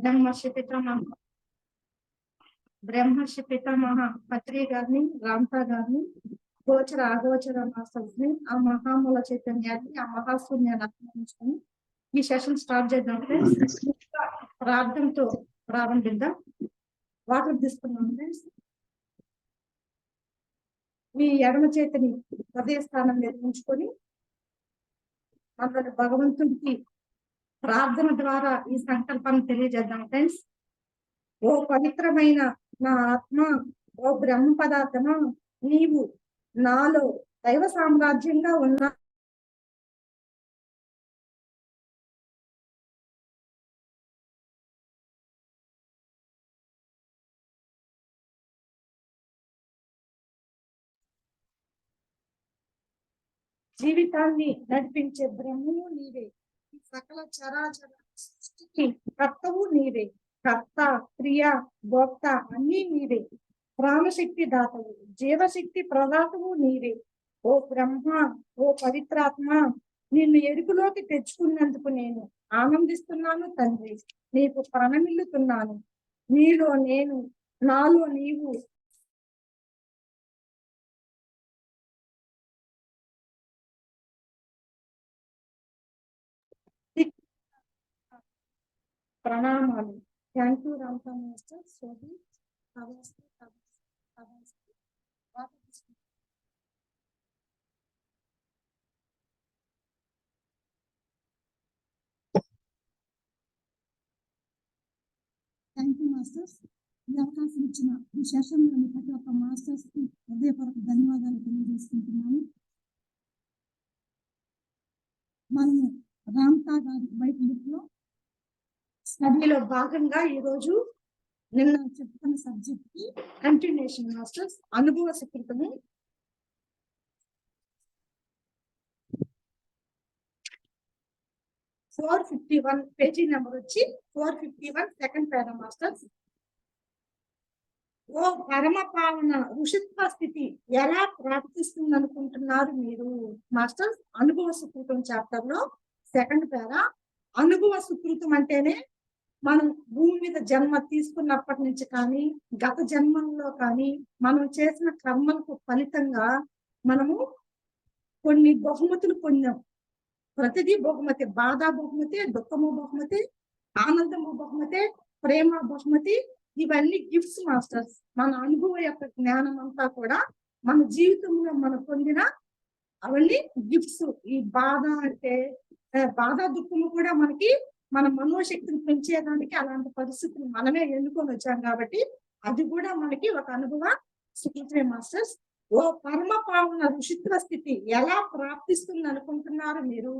బ్రహ్మర్షి పితామహ బ్రహ్మర్షి పితామహ పత్రి గారిని, రామ్తా గారిని, గోచర అగోచర మాస్టర్స్ ఆ మహామూల చైతన్యాన్ని, ఆ మహాశూన్యాన్ని ఆక్రమించుకొని ఈ సెషన్ స్టార్ట్ చేద్దాం ఫ్రెండ్స్. ప్రార్థనతో ప్రారంభిద్దాం. వాటర్ తీసుకున్నాం ఫ్రెండ్స్. మీ ఎడమ చేతిని హృదయ స్థానం మీద ఉంచుకొని మనల్ని భగవంతుడికి ప్రార్థన ద్వారా ఈ సంకల్పాన్ని తెలియజేద్దాం ఫ్రెండ్స్. ఓ పవిత్రమైన నా ఆత్మ, ఓ బ్రహ్మ పదార్థమా, నీవు నాలో దైవ సామ్రాజ్యంగా ఉన్న జీవితాన్ని నడిపించే బ్రహ్మము నీవే. సకల చరాచర సృష్టికి కర్తవు నీవే. కర్త, క్రియ, భోక్త అన్నీ నీవే. ప్రాణశక్తి దాతవు, జీవశక్తి ప్రదాతవు నీవే. ఓ బ్రహ్మ, ఓ పవిత్రాత్మ, నిన్ను ఎరుకులోకి తెచ్చుకున్నందుకు నేను ఆనందిస్తున్నాను తండ్రి. నీకు ప్రణమిల్లుతున్నాను. నీలో నేను, నాలో నీవు ప్రణామాలు. Thank you Ramtha master. సోది థ్యాంక్ యూ మాస్టర్స్. ఈ అవకాశం ఇచ్చిన ఈ సెషన్లోని ప్రతి ఒక్క మాస్టర్స్ కి హృదయపూర్వక ధన్యవాదాలు తెలియజేసుకుంటున్నాను. మనము రామ్తా గారి బైక్ బుక్ లో స్టడీలో భాగంగా ఈ రోజు నిన్న చెప్పుకున్న సబ్జెక్ట్ కి కంటిన్యూషన్ మాస్టర్స్ అనుభవ స్వీకృతము 451 పేజీ నెంబర్ వచ్చి 451 సెకండ్ పేరా మాస్టర్స్. ఓ పరమ పావన ఋషిత్వ స్థితి ఎలా ప్రాప్తిస్తుంది అనుకుంటున్నారు మీరు మాస్టర్స్? అనుభవ సుకృతం చాప్టర్ లో సెకండ్ పేరా. అనుభవ సుకృతం అంటేనే మనం భూమి మీద జన్మ తీసుకున్నప్పటి నుంచి కానీ, గత జన్మల్లో కానీ మనం చేసిన కర్మలకు ఫలితంగా మనము కొన్ని బహుమతులు పొందాం. ప్రతిదీ బహుమతి. బాధ బహుమతి, దుఃఖము బహుమతి, ఆనందము బహుమతి, ప్రేమ బహుమతి. ఇవన్నీ గిఫ్ట్స్ మాస్టర్స్. మన అనుభవం యొక్క జ్ఞానం అంతా కూడా మన జీవితంలో మనం పొందిన అవన్నీ గిఫ్ట్స్. ఈ బాధ అంటే బాధ, దుఃఖము కూడా మనకి మన మనోశక్తిని పెంచేదానికి అలాంటి పరిస్థితులు మనమే ఎన్నుకొని వచ్చాం కాబట్టి అది కూడా మనకి ఒక అనుభవ సుకృతమే మాస్టర్స్. ఓ పరమ పావన ఋషిత్వ స్థితి ఎలా ప్రాప్తిస్తుంది అనుకుంటున్నారు మీరు?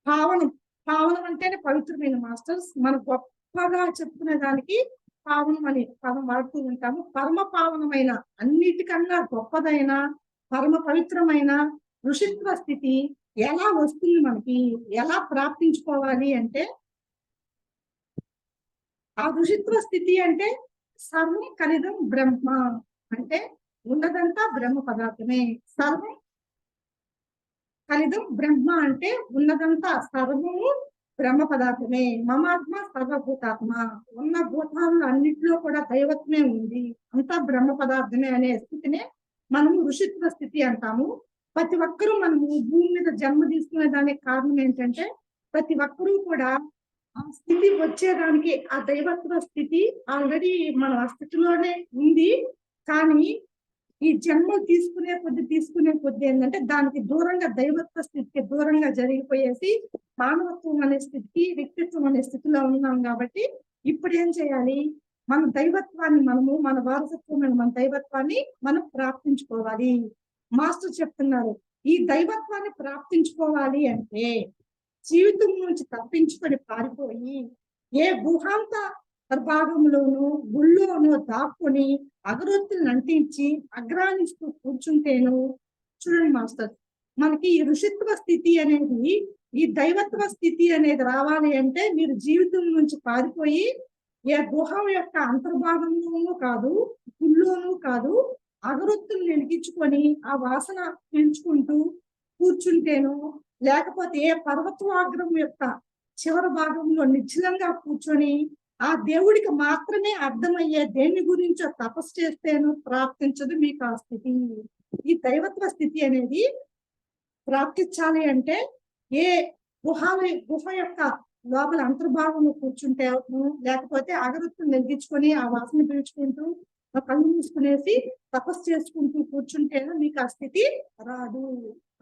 పావనం, పావనం అంటేనే పవిత్రమైన మాస్టర్స్. మన గొప్పగా చెప్పుకునే దానికి పావనం అని పదం వాడుతూ ఉంటాము. పరమ పావనమైన, అన్నిటికన్నా గొప్పదైన, పరమ పవిత్రమైన ఋషిత్వ స్థితి ఎలా వస్తుంది మనకి, ఎలా ప్రాప్తించుకోవాలి అంటే, ఆ ఋషిత్వ స్థితి అంటే సర్వం కలిదం బ్రహ్మ, అంటే ఉన్నదంతా బ్రహ్మ పదార్థమే. సర్వం కలిదం బ్రహ్మ అంటే ఉన్నదంతా సర్వము బ్రహ్మ పదార్థమే. మమాత్మ సర్వభూతాత్మ, ఉన్న భూతాలను అన్నింటిలో కూడా దైవత్వమే ఉంది, అంతా బ్రహ్మ పదార్థమే అనే స్థితినే మనము ఋషిత్వ స్థితి అంటాము. ప్రతి ఒక్కరూ మనము భూమి మీద జన్మ తీసుకునే దానికి కారణం ఏంటంటే, ప్రతి ఒక్కరూ కూడా ఆ స్థితి వచ్చేదానికి, ఆ దైవత్వ స్థితి ఆల్రెడీ మన ఆ స్థితిలోనే ఉంది. కానీ ఈ జన్మలు తీసుకునే కొద్ది ఏంటంటే దానికి దూరంగా, దైవత్వ స్థితికి దూరంగా జరిగిపోయేసి మానవత్వం అనే స్థితికి, వ్యక్తిత్వం అనే స్థితిలో ఉన్నాం. కాబట్టి ఇప్పుడు ఏం చేయాలి? మన దైవత్వాన్ని మనము, మన వారసత్వమైన మన దైవత్వాన్ని మనం ప్రాప్తించుకోవాలి. మాస్టర్ చెప్తున్నారు, ఈ దైవత్వాన్ని ప్రాప్తించుకోవాలి అంటే జీవితం నుంచి తప్పించుకొని పారిపోయి ఏ గుహాంత భాగంలోనూ గుళ్ళోనూ దాక్కుని అగరొత్తులను అంటించి అగ్రానిస్తూ కూర్చుంటేను, చూడండి మాస్టర్, మనకి ఈ ఋషిత్వ స్థితి అనేది, ఈ దైవత్వ స్థితి అనేది రావాలి అంటే మీరు జీవితం నుంచి పారిపోయి ఏ గుహ యొక్క అంతర్భాగంలోనూ కాదు, గుళ్ళోనూ కాదు, అగరొత్తులు వెలిగించుకొని ఆ వాసన పీల్చుకుంటూ కూర్చుంటేను, లేకపోతే ఏ పర్వతాగ్రం యొక్క చివరి భాగంలో నిశ్చలంగా కూర్చొని ఆ దేవుడికి మాత్రమే అర్థమయ్యే దేని గురించో తపస్సు చేస్తేను ప్రాప్తించదు మీకు ఆ స్థితి. ఈ దైవత్వ స్థితి అనేది ప్రాప్తించాలి అంటే ఏ గుహ యొక్క లోపల అంతర్భాగంలో కూర్చుంటే లేకపోతే అగరత్తులు వెలిగించుకొని ఆ వాసన పీల్చుకుంటూ ఆ కళ్ళు మూసుకునేసి తపస్సు చేసుకుంటూ కూర్చుంటేనే మీకు ఆ స్థితి రాదు.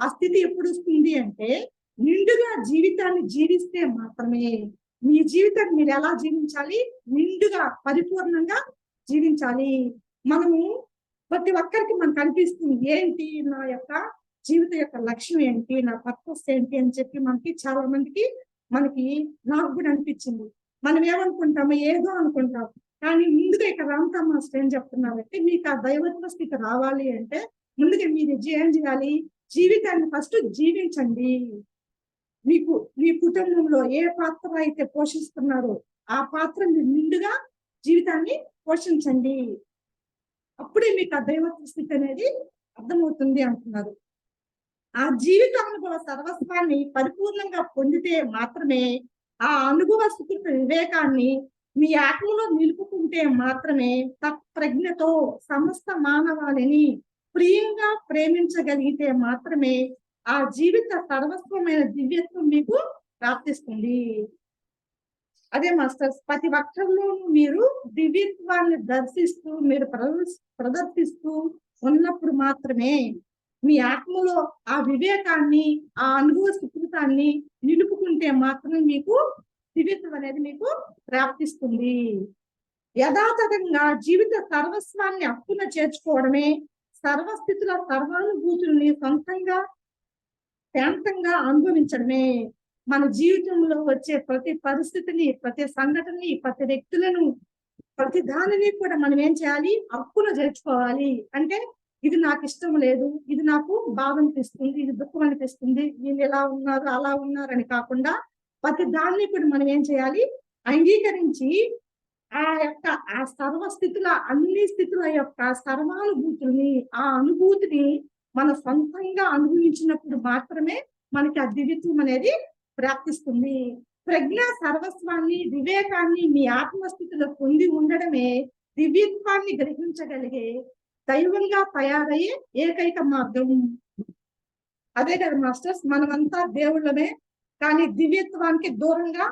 ఆ స్థితి ఎప్పుడు వస్తుంది అంటే నిండుగా జీవితాన్ని జీవిస్తే మాత్రమే. మీ జీవితాన్ని మీరు ఎలా జీవించాలి? నిండుగా పరిపూర్ణంగా జీవించాలి. మనము ప్రతి ఒక్కరికి మనకు అనిపిస్తుంది ఏంటి నా యొక్క జీవిత యొక్క లక్ష్యం ఏంటి, నా పర్పస్ ఏంటి అని చెప్పి చాలా మందికి నాకు కూడా అనిపించింది. మనం ఏమనుకుంటాము, ఏదో అనుకుంటాం. కానీ ముందుగా ఇక్కడ రామతా మాస్టర్ ఏం చెప్తున్నారంటే మీకు ఆ దైవత్వ స్థితి రావాలి అంటే ముందుగా మీరు ఏం చేయాలి? జీవితాన్ని ఫస్ట్ జీవించండి. మీ కుటుంబంలో ఏ పాత్ర అయితే పోషిస్తున్నారో ఆ పాత్ర మీరు నిండుగా జీవితాన్ని పోషించండి. అప్పుడే మీకు ఆ దైవత్వ స్థితి అనేది అర్థమవుతుంది అంటున్నారు. ఆ జీవిత అనుభవ సర్వస్వాన్ని పరిపూర్ణంగా పొందితే మాత్రమే ఆ అనుభవ స్థితి వివేకాన్ని మీ ఆత్మలో నిలుపుకుంటే మాత్రమే తత్ప్రజ్ఞతో సమస్త మానవాళిని ప్రియంగా ప్రేమించగలిగితే మాత్రమే ఆ జీవిత సర్వస్వమైన దివ్యత్వం మీకు ప్రాప్తిస్తుంది. అదే మాస్టర్స్, ప్రతి ఒక్కరిలోనూ మీరు దివ్యత్వాన్ని దర్శిస్తూ మీరు ప్రదర్శిస్తూ ఉన్నప్పుడు మాత్రమే మీ ఆత్మలో ఆ వివేకాన్ని ఆ అనుభవ సుకృతాన్ని నిలుపుకుంటే మాత్రమే మీకు దివ్యత్వం అనేది మీకు ప్రాప్తిస్తుంది. యథాతథంగా జీవిత సర్వస్వాన్ని అప్పున చేర్చుకోవడమే సర్వస్థితుల సర్వానుభూతుల్ని సొంతంగా శాంతంగా అనుభవించడమే. మన జీవితంలో వచ్చే ప్రతి పరిస్థితిని, ప్రతి సంఘటనని, ప్రతి వ్యక్తులను, ప్రతి దానిని కూడా మనం ఏం చేయాలి? అప్పున చేర్చుకోవాలి. అంటే ఇది నాకు ఇష్టం లేదు, ఇది నాకు బాధ అనిపిస్తుంది, ఇది దుఃఖం అనిపిస్తుంది, వీళ్ళు ఎలా ఉన్నారు అలా ఉన్నారు అని కాకుండా ప్రతి దాన్ని కూడా మనం ఏం చేయాలి? అంగీకరించి ఆ సర్వస్థితుల అన్ని స్థితుల యొక్క సర్వానుభూతుల్ని ఆ అనుభూతిని మన సొంతంగా అనుభవించినప్పుడు మాత్రమే మనకి ఆ దివ్యత్వం అనేది ప్రాప్తిస్తుంది. ప్రజ్ఞ సర్వస్వాన్ని వివేకాన్ని మీ ఆత్మస్థితిలో పొంది ఉండడమే దివ్యత్వాన్ని గ్రహించగలిగే దైవంగా తయారయ్యే ఏకైక మార్గం. అదే కదా మాస్టర్స్, మనమంతా దేవుళ్ళమే, కానీ దివ్యత్వానికి దూరంగా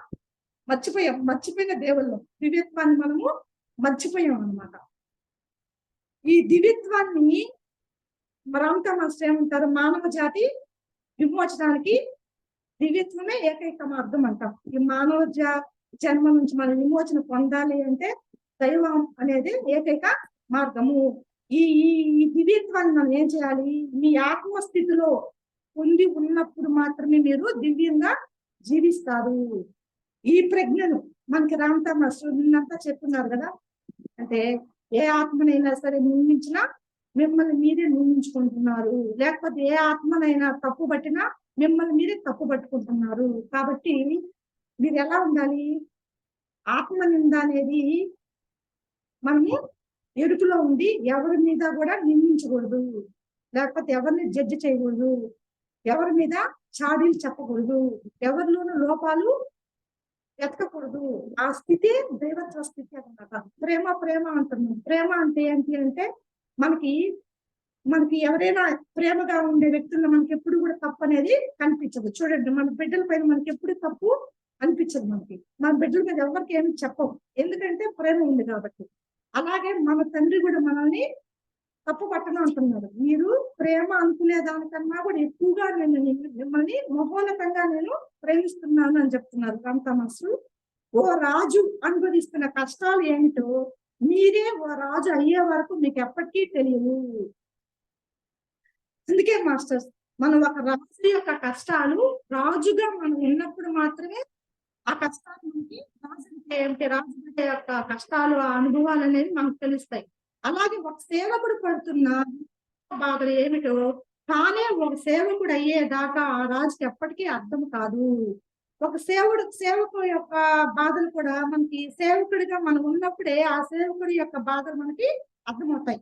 మర్చిపోయిన దేవుళ్ళం. దివ్యత్వాన్ని మనము మర్చిపోయాం అన్నమాట. ఈ దివ్యత్వాన్ని రామతా మాస్టర్ ఏమంటారు? మానవ జాతి విమోచనానికి దివ్యత్వమే ఏకైక మార్గం అంటాం. ఈ మానవ జన్మ నుంచి మనం విమోచన పొందాలి అంటే దైవం అనేది ఏకైక మార్గము. ఈ దివ్యత్వాన్ని మనం ఏం చేయాలి? మీ ఆత్మస్థితిలో పొంది ఉన్నప్పుడు మాత్రమే మీరు దివ్యంగా జీవిస్తారు. ఈ ప్రజ్ఞను మనకి రామతా మాస్టర్ నిన్నంతా చెప్తున్నారు కదా, అంటే ఏ ఆత్మనైనా సరే నిందించినా మిమ్మల్ని మీరే నిందించుకుంటున్నారు, లేకపోతే ఏ ఆత్మనైనా తప్పు పట్టినా మిమ్మల్ని మీరే తప్పు పట్టుకుంటున్నారు. కాబట్టి మీరు ఎలా ఉండాలి? ఆత్మ నింద అనేది మనము ఎరుకులో ఉండి ఎవరి మీద కూడా నిందించకూడదు, లేకపోతే ఎవరిని జడ్జి చేయకూడదు, ఎవరి మీద చాడీలు చెప్పకూడదు, ఎవరిలోనూ లోపాలు ఎతకకూడదు. ఆ స్థితి దైవత్వ స్థితి అన్నమాట. ప్రేమ అంటున్నాం. ప్రేమ అంటే ఏంటి అంటే మనకి ఎవరైనా ప్రేమగా ఉండే వ్యక్తుల్లో మనకి ఎప్పుడు కూడా తప్పు అనేది కనిపించదు. చూడండి, మన బిడ్డల పైన మనకి ఎప్పుడు తప్పు అనిపించదు. మన బిడ్డల మీద ఎవరికి ఏమి చెప్పవు, ఎందుకంటే ప్రేమ ఉంది కాబట్టి. అలాగే మన తండ్రి కూడా మనల్ని తప్పు పట్టను అంటున్నారు. మీరు ప్రేమ అనుకునే దానికన్నా కూడా ఎక్కువగా నేను మిమ్మల్ని మహోన్నతంగా నేను ప్రేమిస్తున్నాను అని చెప్తున్నారు రామతా మాస్టర్. ఓ రాజు అనుభవిస్తున్న కష్టాలు ఏమిటో మీరే ఓ రాజు అయ్యే వరకు మీకు ఎప్పటికీ తెలియదు. అందుకే మాస్టర్స్, మనం ఒక రాజు యొక్క కష్టాలు రాజుగా మనం ఉన్నప్పుడు మాత్రమే ఆ కష్టాలు మనకి రాజు యొక్క కష్టాలు, ఆ అనుభవాలు అనేవి మనకు తెలుస్తాయి. అలాగే ఒక సేవకుడు పడుతున్న బాధలు ఏమిటో తానే ఒక సేవకుడు అయ్యేదాకా ఆ రాజుకి ఎప్పటికీ అర్థం కాదు. ఒక సేవకుడు యొక్క బాధలు కూడా మనకి సేవకుడిగా మనం ఉన్నప్పుడే ఆ సేవకుడి యొక్క బాధలు మనకి అర్థమవుతాయి.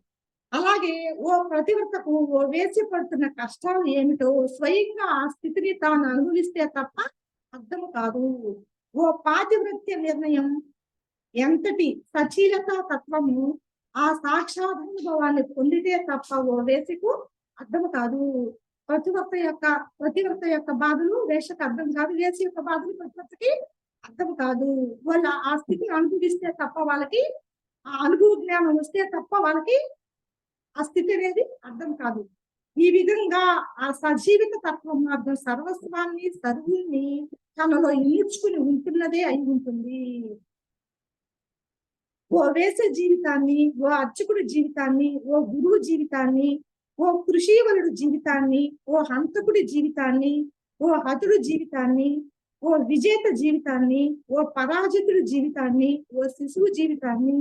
అలాగే ఓ ప్రతివర్తకు ఓ వేసి పడుతున్న కష్టాలు ఏమిటో స్వయంగా ఆ స్థితిని తాను అనుభవిస్తే తప్ప అర్థం కాదు. ఓ పాతివృత్య నిర్ణయం ఎంతటి సచీలత తత్వము ఆ సాక్షాదనుభవాన్ని పొందితే తప్ప ఓ వేసికు అర్థం కాదు. ప్రతివ్రత యొక్క బాధలు వేషకు అర్థం కాదు, వేసి యొక్క బాధలు ప్రతివ్రతకి అర్థం కాదు. వాళ్ళ ఆ స్థితిని అనుభవిస్తే తప్ప వాళ్ళకి, ఆ అనుభవ జ్ఞానం వస్తే తప్ప వాళ్ళకి ఆ స్థితి అనేది అర్థం కాదు. ఈ విధంగా ఆ సజీవిత తత్వం మాత్రం సర్వస్వాన్ని సర్వుల్ని తనలో ఈడ్చుకుని ఉంటున్నదే అయి ఉంటుంది. ఓ వేసే జీవితాన్ని, ఓ అర్చకుడి జీవితాన్ని, ఓ గురువు జీవితాన్ని, ఓ కృషీవలుడు జీవితాన్ని, ఓ హంతకుడి జీవితాన్ని, ఓ హతుడు జీవితాన్ని, ఓ విజేత జీవితాన్ని, ఓ పరాజితుడి జీవితాన్ని, ఓ శిశువు జీవితాన్ని,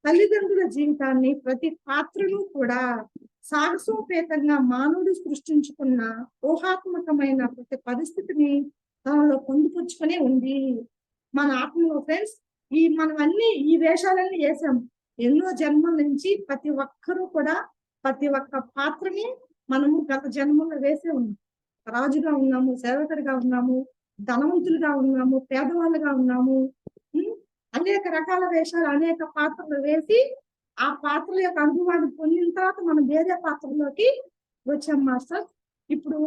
తల్లిదండ్రుల జీవితాన్ని, ప్రతి పాత్రను కూడా సాహసోపేతంగా మానవుడు సృష్టించుకున్న ఊహాత్మకమైన ప్రతి పరిస్థితిని తనలో పొందుపరుచుకునే ఉంది మన ఆత్మలో. ఫ్రెండ్స్, మనం అన్ని ఈ వేషాలన్నీ వేసాం. ఎన్నో జన్మల నుంచి ప్రతి ఒక్కరూ కూడా ప్రతి ఒక్క పాత్రని మనము గత జన్మలో వేసే ఉన్నాం. రాజుగా ఉన్నాము, సేవకుడిగా ఉన్నాము, ధనవంతులుగా ఉన్నాము, పేదవాళ్ళుగా ఉన్నాము. అనేక రకాల వేషాలు, అనేక పాత్రలు వేసి ఆ పాత్రల యొక్క అనుభవాన్ని పొందిన తర్వాత మనం వేరే పాత్రలోకి వచ్చాం మాస్టర్. ఇప్పుడు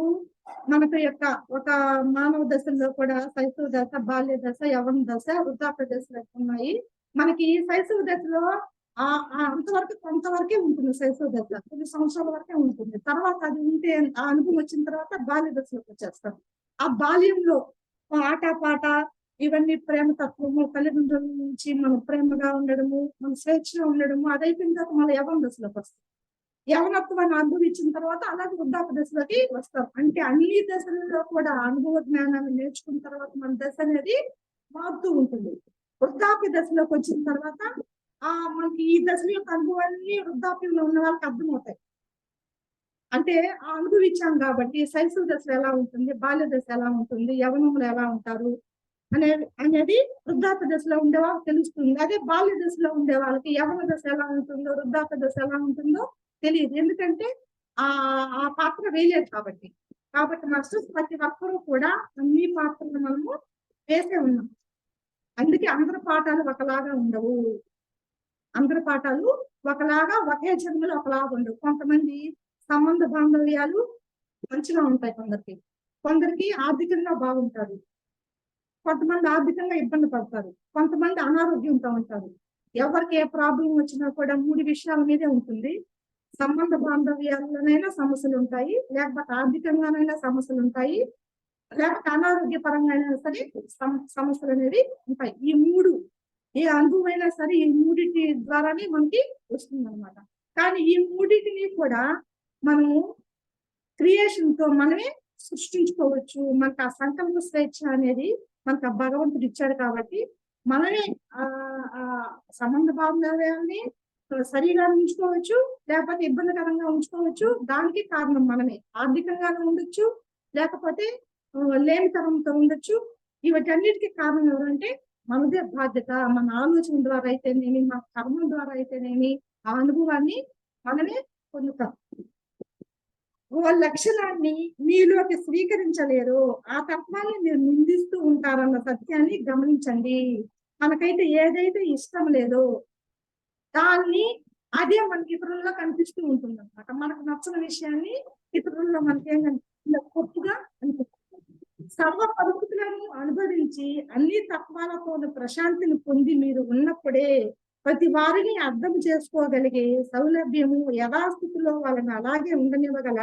మనకు యొక్క ఒక మానవ దశలో కూడా శైశవ దశ, బాల్య దశ, యవన దశ, వృద్ధాప్య దశలు ఉన్నాయి. మనకి శైశవ దశలో అంతవరకు కొంతవరకే ఉంటుంది. శైశవ దశ కొన్ని సంవత్సరాల వరకే ఉంటుంది. తర్వాత అది ఉంటే ఆ అనుభవం వచ్చిన తర్వాత బాల్య దశలోకి వచ్చేస్తాం. ఆ బాల్యంలో ఆట పాట ఇవన్నీ ప్రేమ తత్వము, తల్లిదండ్రుల నుంచి మనం ప్రేమగా ఉండడము, మనం స్వేచ్ఛగా ఉండడము, అది అయిపోయిన తర్వాత మళ్ళీ యవన దశలోకి వస్తాం. యవనత్వాన్ని అనుభవించిన తర్వాత అలాగే వృద్ధాప్య దశలోకి వస్తాం. అంటే అన్ని దశలలో కూడా అనుభవ జ్ఞానాన్ని నేర్చుకున్న తర్వాత మన దశ అనేది మారుతూ ఉంటుంది. వృద్ధాప్య దశలోకి వచ్చిన తర్వాత మనకి ఈ దశల యొక్క అనుభవాన్ని వృద్ధాప్యంలో ఉన్న వాళ్ళకి అర్థమవుతాయి. అంటే ఆ అనుభవించాం కాబట్టి శైశవ దశ ఎలా ఉంటుంది, బాల్య దశ ఎలా ఉంటుంది, యవనంలో ఎలా ఉంటారు అనేది వృద్ధాప్య దశలో ఉండే వాళ్ళకి తెలుస్తుంది. అదే బాల్య దశలో ఉండే వాళ్ళకి యవన దశ ఎలా ఉంటుందో, వృద్ధాప్య దశ ఎలా ఉంటుందో తెలియదు. ఎందుకంటే ఆ పాత్ర వేయలేదు కాబట్టి. మాస్టర్స్ ప్రతి ఒక్కరూ కూడా అన్ని పాత్రలు మనము వేసే ఉన్నాం. అందుకే అందరి పాఠాలు ఒకలాగా ఉండవు. అందరి పాఠాలు ఒకలాగా ఒకే జన్మలో ఒకలాగా ఉండవు. కొంతమంది సంబంధ బాంధవ్యాలు మంచిగా ఉంటాయి, కొందరికి ఆర్థికంగా బాగుంటారు, కొంతమంది ఆర్థికంగా ఇబ్బంది పడతారు, కొంతమంది అనారోగ్యంతో ఉంటారు. ఎవరికి ఏ ప్రాబ్లం వచ్చినా కూడా 3 విషయాల మీదే ఉంటుంది. సంబంధ బాంధవ్యాలనైనా సమస్యలు ఉంటాయి, లేకపోతే ఆర్థికంగానైనా సమస్యలు ఉంటాయి, లేకపోతే అనారోగ్య పరంగా అయినా సరే సమస్యలు అనేవి ఉంటాయి. ఈ 3 ఏ అనుభవం అయినా సరే ఈ 3 ద్వారానే మనకి వస్తుంది అనమాట. కానీ ఈ 3 కూడా మనము క్రియేషన్ తో మనమే సృష్టించుకోవచ్చు. మనకు ఆ సంకల్ప స్వేచ్ఛ అనేది మనకు ఆ భగవంతుడు ఇచ్చాడు కాబట్టి మనమే సంబంధ బాంధవ్యాన్ని సరిగా ఉంచుకోవచ్చు, లేకపోతే ఇబ్బందికరంగా ఉంచుకోవచ్చు. దానికి కారణం మనమే. ఆర్థికంగానే ఉండొచ్చు, లేకపోతే లేమితనంతో ఉండొచ్చు. వీటన్నిటికీ కారణం ఎవరంటే మనదే బాధ్యత. మన ఆలోచన ద్వారా అయితేనేమి, మన కర్మం ద్వారా అయితేనేమి ఆ అనుభవాన్ని మనమే పొందుతాం. ఓ లక్షణాన్ని మీలోకి స్వీకరించలేరు, ఆ తత్వాన్ని మీరు నిందిస్తూ ఉంటారన్న సత్యాన్ని గమనించండి. మనకైతే ఏదైతే ఇష్టం లేదో దాన్ని అదే మనకి ఇతరుల్లో కనిపిస్తూ ఉంటుంది అనమాట. మనకు నచ్చిన విషయాన్ని ఇతరుల్లో మనకి ఏం కనిపిస్తుంది, కొత్తగా అనిపిస్తుంది. సర్వ పరిస్థితులను అనుభవించి అన్ని తత్వాలతో ప్రశాంతిని పొంది మీరు ఉన్నప్పుడే ప్రతి వారిని అర్థం చేసుకోగలిగే సౌలభ్యము, యథాస్థితిలో వాళ్ళని అలాగే ఉండనివ్వగల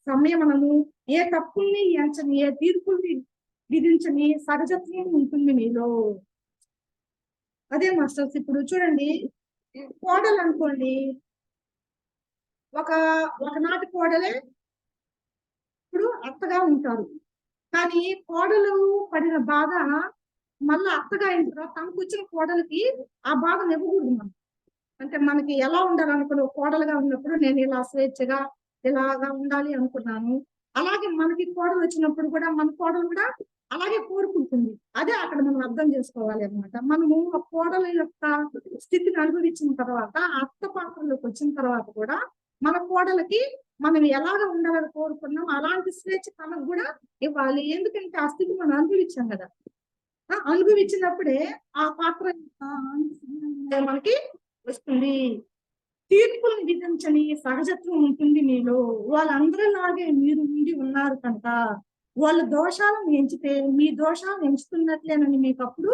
సంయమనము, ఏ తప్పుల్ని ఎంచని, ఏ తీర్పుల్ని విధించని సహజత్వం ఉంటుంది మీలో. అదే మాస్టర్స్, ఇప్పుడు చూడండి, కోడలు అనుకోండి, ఒకనాటి కోడలే ఇప్పుడు అత్తగా ఉంటారు. కానీ కోడలు పడిన బాధ మళ్ళీ అత్తగా అయిన తర్వాత తనకు వచ్చిన కోడలికి ఆ బాధను ఇవ్వకూడదు మనం. అంటే మనకి ఎలా ఉండాలనుకున్న కోడలుగా ఉన్నప్పుడు నేను ఇలా స్వేచ్ఛగా ఇలాగా ఉండాలి అనుకున్నాను. అలాగే మనకి కోడలు వచ్చినప్పుడు కూడా మన కోడలు కూడా అలాగే కోరుకుంటుంది. అదే అక్కడ మనం అర్థం చేసుకోవాలి అనమాట. మనము ఆ కోడల యొక్క స్థితిని అనుభవించిన తర్వాత అత్త పాత్రలోకి వచ్చిన తర్వాత కూడా మన కోడలకి మనం ఎలాగ ఉండాలని కోరుకున్నాం అలాంటి స్వేచ్ఛ తనకు కూడా ఇవ్వాలి. ఎందుకంటే ఆ స్థితి మనం అనుభవించాం కదా. అనుభవించినప్పుడే ఆ పాత్ర మనకి వస్తుంది. తీర్పులను విధించని సహజత్వం ఉంటుంది మీలో. వాళ్ళందరిలాగే మీరు ఉండి ఉన్నారు కనుక వాళ్ళ దోషాలను ఎంచితే మీ దోషాలను ఎంచుతున్నట్లేనని మీకు అప్పుడు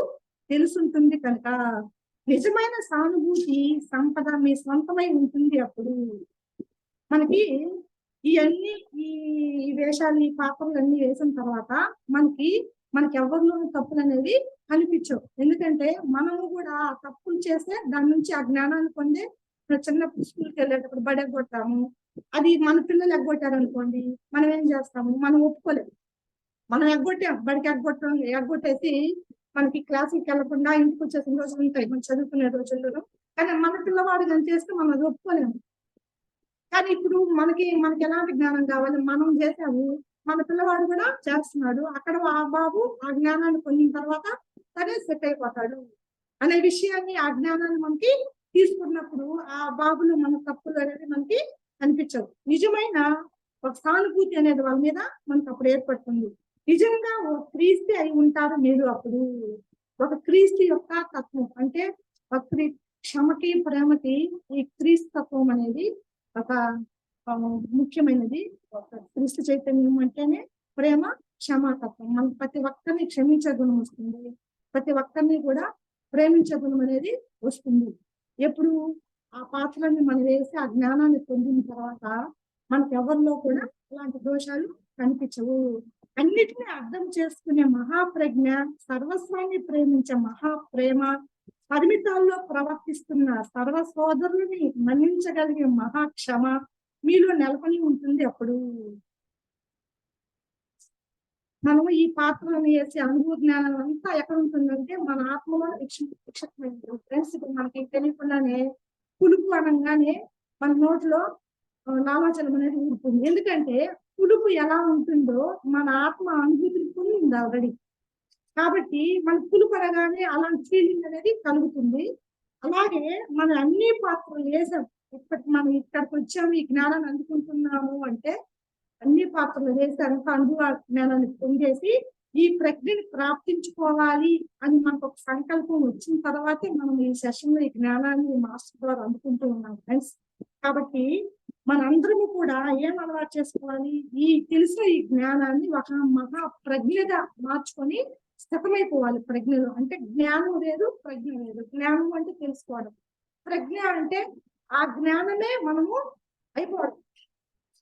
తెలుసుంటుంది కనుక నిజమైన సానుభూతి సంపద మీ సొంతమై ఉంటుంది. అప్పుడు మనకి ఇవన్నీ ఈ వేషాలు ఈ పాత్రలు అన్ని వేసిన తర్వాత మనకి ఎవరిలోని తప్పులు అనేవి కనిపించవు. ఎందుకంటే మనము కూడా ఆ తప్పులు చేస్తే దాని నుంచి ఆ జ్ఞానాన్ని పొందే చిన్నప్పుడు స్కూల్కి వెళ్ళేటప్పుడు బడి ఎగ్గొట్టాము. అది మన పిల్లలు ఎగ్గొట్టారు అనుకోండి, మనం ఏం చేస్తాము? మనం ఒప్పుకోలేము. మనం ఎగ్గొట్టాం, బడికి ఎగ్గొట్టేసి మనకి క్లాసులకి వెళ్లకుండా ఇంటికి వచ్చేసిన రోజులు ఉంటాయి మనం చదువుకునే రోజుల్లో. కానీ మన పిల్లవాడు కానీ చేస్తే మనం అది ఒప్పుకోలేము. కానీ ఇప్పుడు మనకి ఎలాంటి జ్ఞానం కావాలి? మనం చేసాము, మన పిల్లవాడు కూడా చేస్తున్నాడు. అక్కడ ఆ బాబు ఆ జ్ఞానాన్ని పొందిన తర్వాత సరే సెట్ అయిపోతాడు అనే విషయాన్ని, ఆ జ్ఞానాన్ని మనకి తీసుకున్నప్పుడు ఆ బాబులు మన తప్పులు అనేది మనకి అనిపించవు. నిజమైన ఒక సానుభూతి అనేది వాళ్ళ మీద మనకు అప్పుడు ఏర్పడుతుంది. నిజంగా ఓ క్రీస్తు అయి ఉంటారు మీరు అప్పుడు. ఒక క్రీస్తు యొక్క తత్వం అంటే క్షమకి ప్రేమకి ఈ క్రీస్తు తత్వం అనేది ఒక ముఖ్యమైనది. ఒక క్రీస్తు చైతన్యం అంటేనే ప్రేమ క్షమాతత్వం. మనకు ప్రతి ఒక్కరిని క్షమించే గుణం వస్తుంది, ప్రతి ఒక్కరిని కూడా ప్రేమించే గుణం అనేది వస్తుంది. ఎప్పుడు ఆ పాత్రని మనం వేసి ఆ జ్ఞానాన్ని పొందిన తర్వాత మనకు ఎవరిలో కూడా అలాంటి దోషాలు కనిపించవు. అన్నిటినీ అర్థం చేసుకునే మహాప్రజ్ఞ, సర్వస్వాన్ని ప్రేమించే మహాప్రేమ, పరిమితాల్లో ప్రవర్తిస్తున్న సర్వ సోదరులని మన్నించగలిగే మహాక్షమ మీలో నెలకొని ఉంటుంది. అప్పుడు మనము ఈ పాత్రలను వేసి అనుభవ జ్ఞానం అంతా ఎక్కడ ఉంటుందంటే మన ఆత్మలో నిక్షిప్తమైంది. ఫ్రెండ్స్, ఇప్పుడు మనకి తెలియకుండానే పులుపు అనగానే మన నోట్లో లాలాజలం అనేది ఊరుతుంది. ఎందుకంటే పులుపు ఎలా ఉంటుందో మన ఆత్మ అనుభూతిని పొందింది ఆల్రెడీ. కాబట్టి మన పులుపు అనగానే అలాంటి ఫీలింగ్ అనేది కలుగుతుంది. అలాగే మన అన్ని పాత్రలు వేసాం, మనం ఇక్కడికి వచ్చాము, ఈ జ్ఞానాన్ని అందుకుంటున్నాము అంటే అన్ని పాత్రలు వేసి అంత అనుభవ జ్ఞానాన్ని పొందేసి ఈ ప్రజ్ఞని ప్రాప్తించుకోవాలి అని మనకు ఒక సంకల్పం వచ్చిన తర్వాతే మనం ఈ సెషన్ లో ఈ జ్ఞానాన్ని మాస్టర్ ద్వారా అందుకుంటూ ఉన్నాం ఫ్రెండ్స్. కాబట్టి మనందరము కూడా ఏం అలవాటు చేసుకోవాలి? ఈ తెలిసిన ఈ జ్ఞానాన్ని ఒక మహా ప్రజ్ఞగా మార్చుకొని స్థితమైపోవాలి. ప్రజ్ఞలో అంటే జ్ఞానం లేదు, ప్రజ్ఞ లేదు. జ్ఞానం అంటే తెలుసుకోవడం, ప్రజ్ఞ అంటే ఆ జ్ఞానమే మనము అయిపోవడం.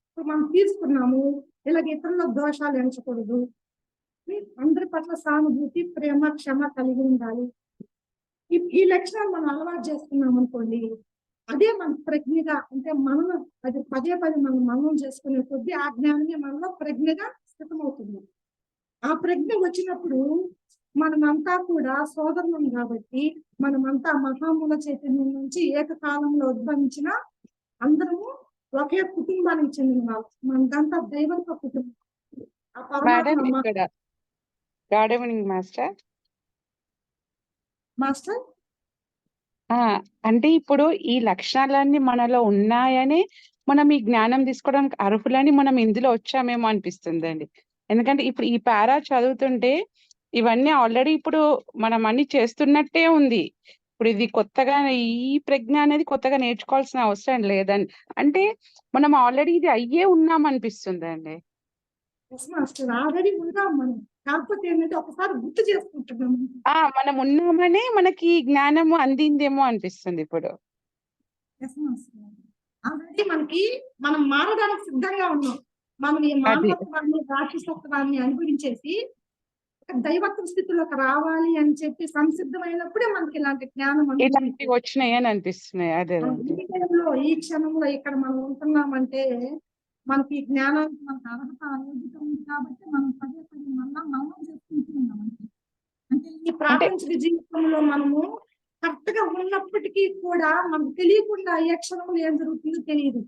ఇప్పుడు మనం తీసుకున్నాము, ఇలాగ ఇతరుల దోషాలు ఎంచకూడదు, అందరి పట్ల సానుభూతి, ప్రేమ, క్షమ కలిగి ఉండాలి. ఈ లక్షణాలు మనం అలవాటు చేసుకున్నాం అనుకోండి, అదే మన ప్రజ్ఞగా అంటే మనం అది పదే మనం చేసుకునే కొద్దీ ఆ జ్ఞానమే మనలో ప్రజ్ఞగా స్థితమవుతుంది. ఆ ప్రజ్ఞ వచ్చినప్పుడు మనమంతా కూడా సోదరులం కాబట్టి మనమంతా మహామూల చైతన్యం నుంచి ఏకకాలంలో ఉద్భవించిన అందరము ఒకే కుటుంబానికి చెందిన వాళ్ళు. మనదంతా దైవంతో కుటుంబం. ఆ పరమాత్మ మాస్టర్ మాస్టర్ అంటే ఇప్పుడు ఈ లక్షణాలన్నీ మనలో ఉన్నాయని మనం ఈ జ్ఞానం తీసుకోవడానికి అర్హులని మనం ఇందులో వచ్చామేమో అనిపిస్తుందండి. ఎందుకంటే ఇప్పుడు ఈ పారా చదువుతుంటే ఇవన్నీ ఆల్రెడీ ఇప్పుడు మనం అన్ని చేస్తున్నట్టే ఉంది. ఇప్పుడు ఇది కొత్తగా ఈ ప్రజ్ఞ అనేది కొత్తగా నేర్చుకోవాల్సిన అవసరం లేదని, అంటే మనం ఆల్రెడీ ఇది అయ్యే ఉన్నాం అనిపిస్తుందండి. మాస్టర్ ఆల్రెడీ ఉన్నాం మనం, కాకపోతే ఏంటంటే ఒకసారి గుర్తు చేసుకుంటున్నాం. మనం ఉన్నామనే మనకి జ్ఞానము అందిందేమో అనిపిస్తుంది ఇప్పుడు. ఆల్రెడీ మనం మారడానికి సిద్ధంగా ఉన్నాం. మనం ఈ మానవత్వాన్ని, రాక్షసత్వాన్ని అనుభవించేసి దైవత్వ స్థితిలోకి రావాలి అని చెప్పి సంసిద్ధమైనప్పుడే మనకి ఇలాంటి జ్ఞానం వచ్చినాయి అని అనిపిస్తున్నాయి. అదే ఈ క్షణంలో ఇక్కడ మనం ఉంటున్నామంటే మనకి జ్ఞానానికి మనకు అర్హత అయోగ్యత ఉంది కాబట్టి మనం పదే మళ్ళా మనం చేసుకుంటున్నాం. అంటే ఈ ప్రాపంచిక జీవితంలో మనము కరెక్ట్ గా ఉన్నప్పటికీ కూడా మనకు తెలియకుండా ఏ క్షణంలో ఏం జరుగుతుందో తెలియదు.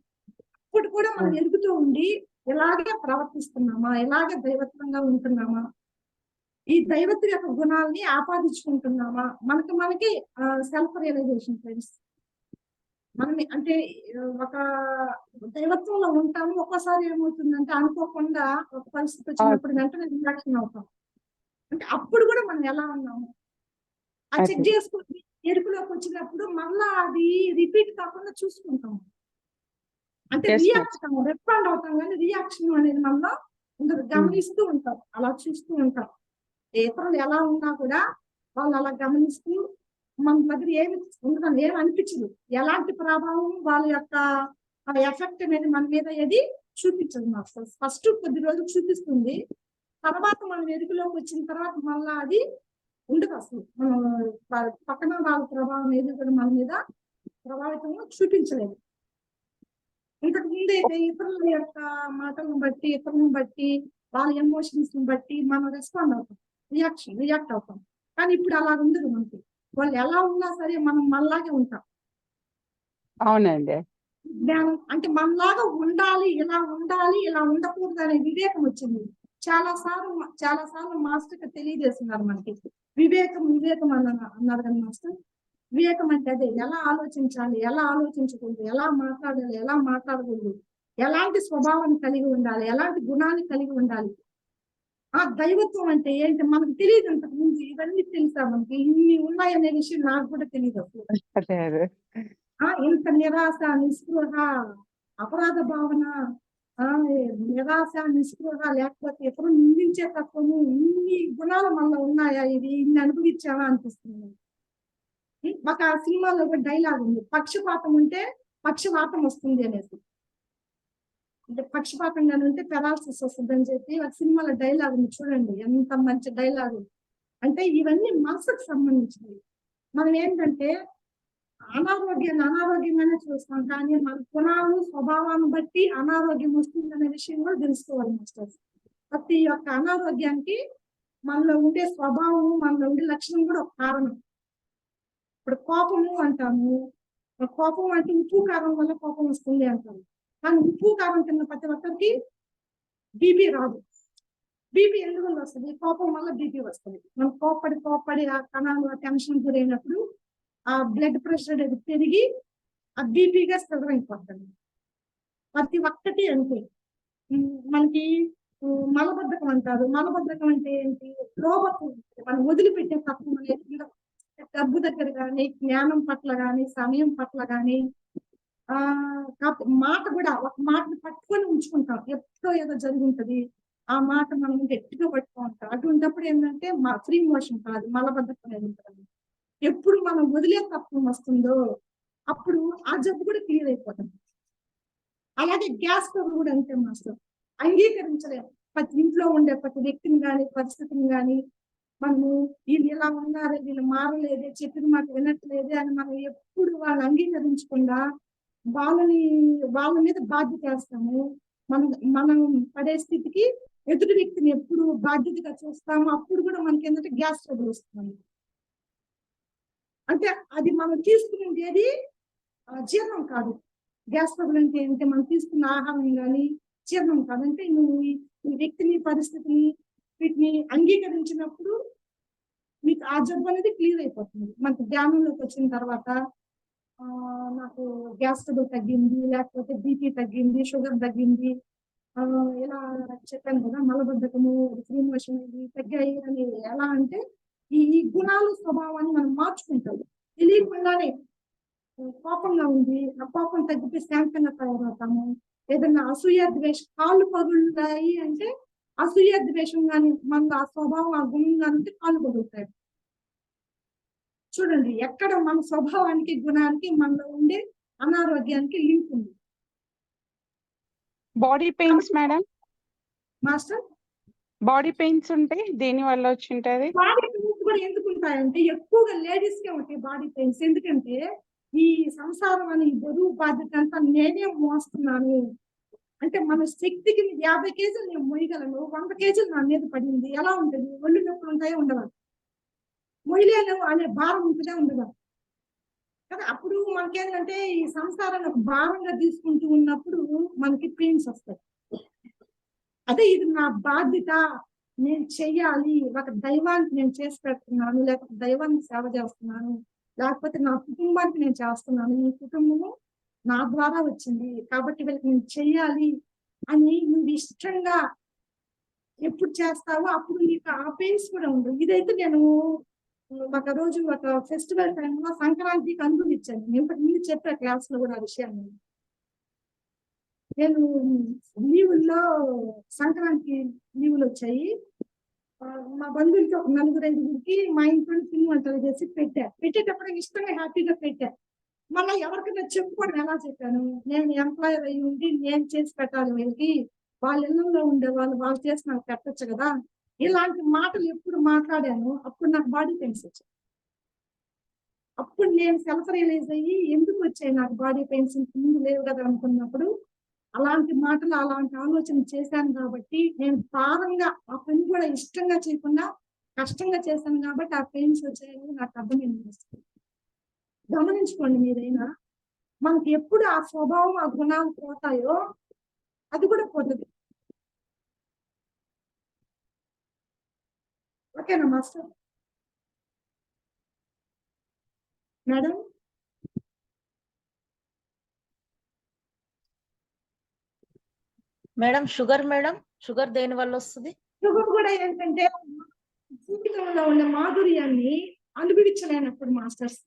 ఇప్పుడు కూడా మనం ఎదుగుతూ ఉండి ఇలాగే ప్రవర్తిస్తున్నామా, ఇలాగే దైవత్వంగా ఉంటున్నామా, ఈ దైవత్వ యొక్క గుణాలని ఆపాదించుకుంటున్నామా, మనకి సెల్ఫ్ రియలైజేషన్ ఫ్రెండ్స్. మనం అంటే ఒక దైవత్వంలో ఉంటాము, ఒక్కోసారి ఏమవుతుందంటే అనుకోకుండా ఒక పరిస్థితి వచ్చినప్పుడు వెంటనే రియాక్షన్ అవుతాం. అంటే అప్పుడు కూడా మనం ఎలా ఉన్నాము ఆ చెక్ అదే. చేసుకుని ఎరుపులోకి వచ్చినప్పుడు మళ్ళా అది రిపీట్ కాకుండా చూసుకుంటాం. అంటే Yes, ma'am. రియాక్షన్ రెస్పాండ్ అవుతాం కానీ రియాక్షన్ అనేది మనలో ఉండదు. గమనిస్తూ ఉంటాం, అలా చూస్తూ ఉంటాం. ఇతరులు ఎలా ఉన్నా కూడా వాళ్ళు అలా గమనిస్తూ మన దగ్గర ఏమి ఉండదు, ఏమి అనిపించదు. ఎలాంటి ప్రభావం వాళ్ళ యొక్క ఎఫెక్ట్ అనేది మన మీద ఏది చూపించదు. మాకు ఫస్ట్ కొద్ది రోజులు చూపిస్తుంది, తర్వాత మనం ఎదుగులోకి వచ్చిన తర్వాత మళ్ళా అది ఉండదు అసలు. పక్కన వాళ్ళ ప్రభావం ఏది కూడా మన మీద ప్రభావితం చూపించలేదు. ఇంతకు ముందు అయితే ఇతరుల యొక్క మాటలను బట్టి, ఇతరులను బట్టి, వాళ్ళ ఎమోషన్స్ బట్టి మనం రెస్పాండ్ అవుతాం, రియాక్ట్ అవుతాం. కానీ ఇప్పుడు అలా ఉండదు మనకి. వాళ్ళు ఎలా ఉన్నా సరే మనం మనలాగే ఉంటాం. అవునండి. జ్ఞానం అంటే మనలాగా ఉండాలి, ఇలా ఉండకూడదు అనే వివేకం వచ్చింది. చాలా సార్లు మాస్టర్ తెలియజేస్తున్నారు మనకి. వివేకం అన్నారు కదా మాస్టర్. వివేకం అంటే అదే, ఎలా ఆలోచించాలి, ఎలా ఆలోచించకూడదు, ఎలా మాట్లాడాలి, ఎలా మాట్లాడకూడదు, ఎలాంటి స్వభావాన్ని కలిగి ఉండాలి, ఎలాంటి గుణాన్ని కలిగి ఉండాలి. ఆ దైవత్వం అంటే ఏంటి మనకు తెలియదు. అంతకు ముందు ఇవన్నీ తెలుసా మనకి? ఇన్ని ఉన్నాయనే విషయం నాకు కూడా తెలియదు అసలు. అదే అదే. ఇంత నిరాశ, నిస్పృహ, అపరాధ భావన, నిరాశ, నిస్పృహ, లేకపోతే ఎప్పుడు నిందించే తత్వము, ఇన్ని గుణాలు మనలో ఉన్నాయా, ఇది ఇన్ని అనుభవించావా అనిపిస్తుంది. మాకు ఆ సినిమాలో ఒక డైలాగ్ ఉంది, పక్షపాతం ఉంటే పక్షవాతం వస్తుంది అనేసి. అంటే పక్షపాతంగా ఉంటే పెరాలసిస్ వస్తుంది అని చెప్పి ఆ సినిమాలో డైలాగ్ ఉంది చూడండి, ఎంత మంచి డైలాగ్. అంటే ఇవన్నీ మనసుకు సంబంధించినవి. మనం ఏంటంటే అనారోగ్యంగానే చూస్తాం, కానీ మన గుణాలు, స్వభావాన్ని బట్టి అనారోగ్యం వస్తుందనే విషయం కూడా తెలుసుకోవాలి మాస్టర్స్. ప్రతి ఒక్క అనారోగ్యానికి మనలో ఉండే స్వభావం, మనలో ఉండే లక్షణం కూడా ఒక కారణం. ఇప్పుడు కోపము అంటాము, కోపం అంటే ఉప్పు కారం వల్ల కోపం వస్తుంది అంటాము. కానీ ఉప్పు కారం తిన్న ప్రతి ఒక్కరికి బీపీ రాదు. బీపీ ఎందువల్ల వస్తుంది? కోపం వల్ల బీపీ వస్తుంది. మనం కోపడి ఆ కణాలు ఆ టెన్షన్ గురైనప్పుడు ఆ బ్లడ్ ప్రెషర్ అనేది పెరిగి ఆ బీపీగా స్ట్రగల్ అయిపోతుంది. ప్రతి ఒక్కటి అంతే. మనకి మలబద్ధకం అంటారు. మలబద్ధకం అంటే ఏంటి? లోబత్వం. మనం వదిలిపెట్టే తత్వం అనేది డబ్బు దగ్గర కానీ, జ్ఞానం పట్ల కానీ, సమయం పట్ల కానీ, మాట కూడా ఒక మాటను పట్టుకొని ఉంచుకుంటాం. ఎప్పుడో ఏదో జరిగి ఉంటది, ఆ మాట మనం గట్టిగా పట్టుకుంటాం. అటువంటిప్పుడు ఏంటంటే ఫ్రీ మోషన్ కాదు, మలబద్ధకం అనేది ఉంటుంది. ఎప్పుడు మనం వదిలే తత్వం వస్తుందో అప్పుడు ఆ జబ్బు కూడా క్లియర్ అయిపోతుంది. అలాగే గ్యాస్ ట్రబుల్ కూడా అంతే మాస్టర్. అంగీకరించలేము ప్రతి ఇంట్లో ఉండే ప్రతి వ్యక్తిని కానీ, పరిస్థితిని కానీ. మనము వీళ్ళు ఇలా ఉన్నారే, వీళ్ళు మారలేదే, చెప్పిన మాట వినట్లేదే అని మనం ఎప్పుడు వాళ్ళు అంగీకరించకుండా వాళ్ళ మీద బాధ్యత వేస్తాము. మనం పడే స్థితికి ఎదుటి వ్యక్తిని ఎప్పుడు బాధ్యతగా చూస్తాము. అప్పుడు కూడా మనకి ఏంటంటే గ్యాస్ ట్రబుల్ వస్తుంది. అంటే అది మనం తీసుకునేది జీర్ణం కాదు. గ్యాస్ ట్రబుల్ అంటే ఏంటంటే మనం తీసుకున్న ఆహారం కానీ జీర్ణం కాదు. అంటే నువ్వు ఈ వ్యక్తిని, పరిస్థితిని, వీటిని అంగీకరించినప్పుడు మీకు ఆ జబ్బు అనేది క్లియర్ అయిపోతుంది. మనకు ధ్యానంలోకి వచ్చిన తర్వాత నాకు గ్యాస్ ట్రబుల్ తగ్గింది, లేకపోతే బీపీ తగ్గింది, షుగర్ తగ్గింది, ఇలా చెప్పాను కదా, మలబద్ధకము, ఫ్రీ మోషన్ ఇవి తగ్గాయి అని. ఎలా అంటే ఈ గుణాలు, స్వభావాన్ని మనం మార్చుకుంటాం తెలియకుండానే. కోపంగా ఉంది, ఆ కోపం తగ్గితే శాంతంగా తయారవుతాము. ఏదైనా అసూయ, ద్వేషం, కాళ్ళు పగులుతాయి అంటే అసూయ, ద్వేషం కానీ మన ఆ స్వభావం, ఆ గుణం కానీ ఉంటే కాళ్ళు పగులుతాయి. చూడండి, ఎక్కడ మన స్వభావానికి, గుణానికి, మనలో ఉండే అనారోగ్యానికి లింక్ ఉంది. Body pains madam, master body pains ఉంటే దేని వల్ల వచ్చి ఉంటది? బాడీ పెయిన్స్ కూడా ఎందుకు ఉంటాయంటే ఎక్కువగా లేడీస్ కే ఉంటాయి బాడీ పెయిన్స్. ఎందుకంటే ఈ సంసారం అని బరువు బాధ్యత అంతా నేనే మోస్తున్నాను. అంటే మన శక్తికి 50 కేజీలు నేను మోయగలను, 100 కేజీలు నా మీద పడింది, ఎలా ఉంటుంది? ఒళ్ళు నొప్పులు ఉంటాయో ఉండవా? మొయ్యలేను అనే భారం ఉంటుందా ఉండదా? కదా. అప్పుడు మనకేంటంటే ఈ సంసారాన్ని ఒక భారంగా తీసుకుంటూ ఉన్నప్పుడు మనకి పెయిన్స్ వస్తాయి. అదే ఇది నా బాధ్యత, నేను చెయ్యాలి, ఒక దైవానికి నేను చేసి పెడుతున్నాను, లేకపోతే దైవానికి సేవ చేస్తున్నాను, లేకపోతే నా కుటుంబానికి నేను చేస్తున్నాను, ఈ కుటుంబము నా ద్వారా వచ్చింది కాబట్టి వీళ్ళకి నేను చెయ్యాలి అని నువ్వు ఇష్టంగా ఎప్పుడు చేస్తావో అప్పుడు నీకు ఆ పెయిన్స్ కూడా ఉండవు. ఇదైతే నేను ఒక రోజు ఒక ఫెస్టివల్ టైంలో సంక్రాంతికి అనుభవించాను. ఇంతకు ముందు చెప్పా క్లాస్ లో కూడా ఆ విషయాన్ని. నేను లీవుల్లో సంక్రాంతి లీవులు వచ్చాయి. మా బంధువులకి ఒక 4-5 మా ఇంట్లో పిండి వంటలు చేసి పెట్టేటప్పుడు ఇష్టంగా హ్యాపీగా పెట్టా. మళ్ళీ ఎవరికైనా చెప్పుకోవడం ఎలా చెప్పాను, నేను ఎంప్లాయర్ అయ్యి ఉండి నేను చేసి పెట్టాలి వీళ్ళకి, వాళ్ళ ఇళ్ళలో ఉండే వాళ్ళు చేసి నాకు పెట్టచ్చు కదా, ఇలాంటి మాటలు ఎప్పుడు మాట్లాడాను అప్పుడు నాకు బాడీ పెయిన్స్ వచ్చాయి. అప్పుడు నేను సెల్ఫ్ రియలైజ్ అయ్యి ఎందుకు వచ్చాయి నాకు బాడీ పెయిన్స్, ముందు లేవు కదా అనుకున్నప్పుడు అలాంటి మాటలు అలాంటి ఆలోచన చేశాను కాబట్టి నేను భారంగా ఆ పని కూడా ఇష్టంగా చేయకుండా కష్టంగా చేశాను కాబట్టి ఆ పెయిన్స్ వచ్చాయని నాకు అర్థమైంది. గమనించుకోండి మీరైనా, మనకి ఎప్పుడు ఆ స్వభావం ఆ గుణాలు పోతాయో అది కూడా పోతుంది. ఓకేనా మాస్టర్? మేడం మేడం షుగర్ దేని వల్ల వస్తుంది? షుగర్ కూడా ఏంటంటే జీవితంలో ఉన్న మాధుర్యాన్ని అనుభవించలేనప్పుడు మాస్టర్స్,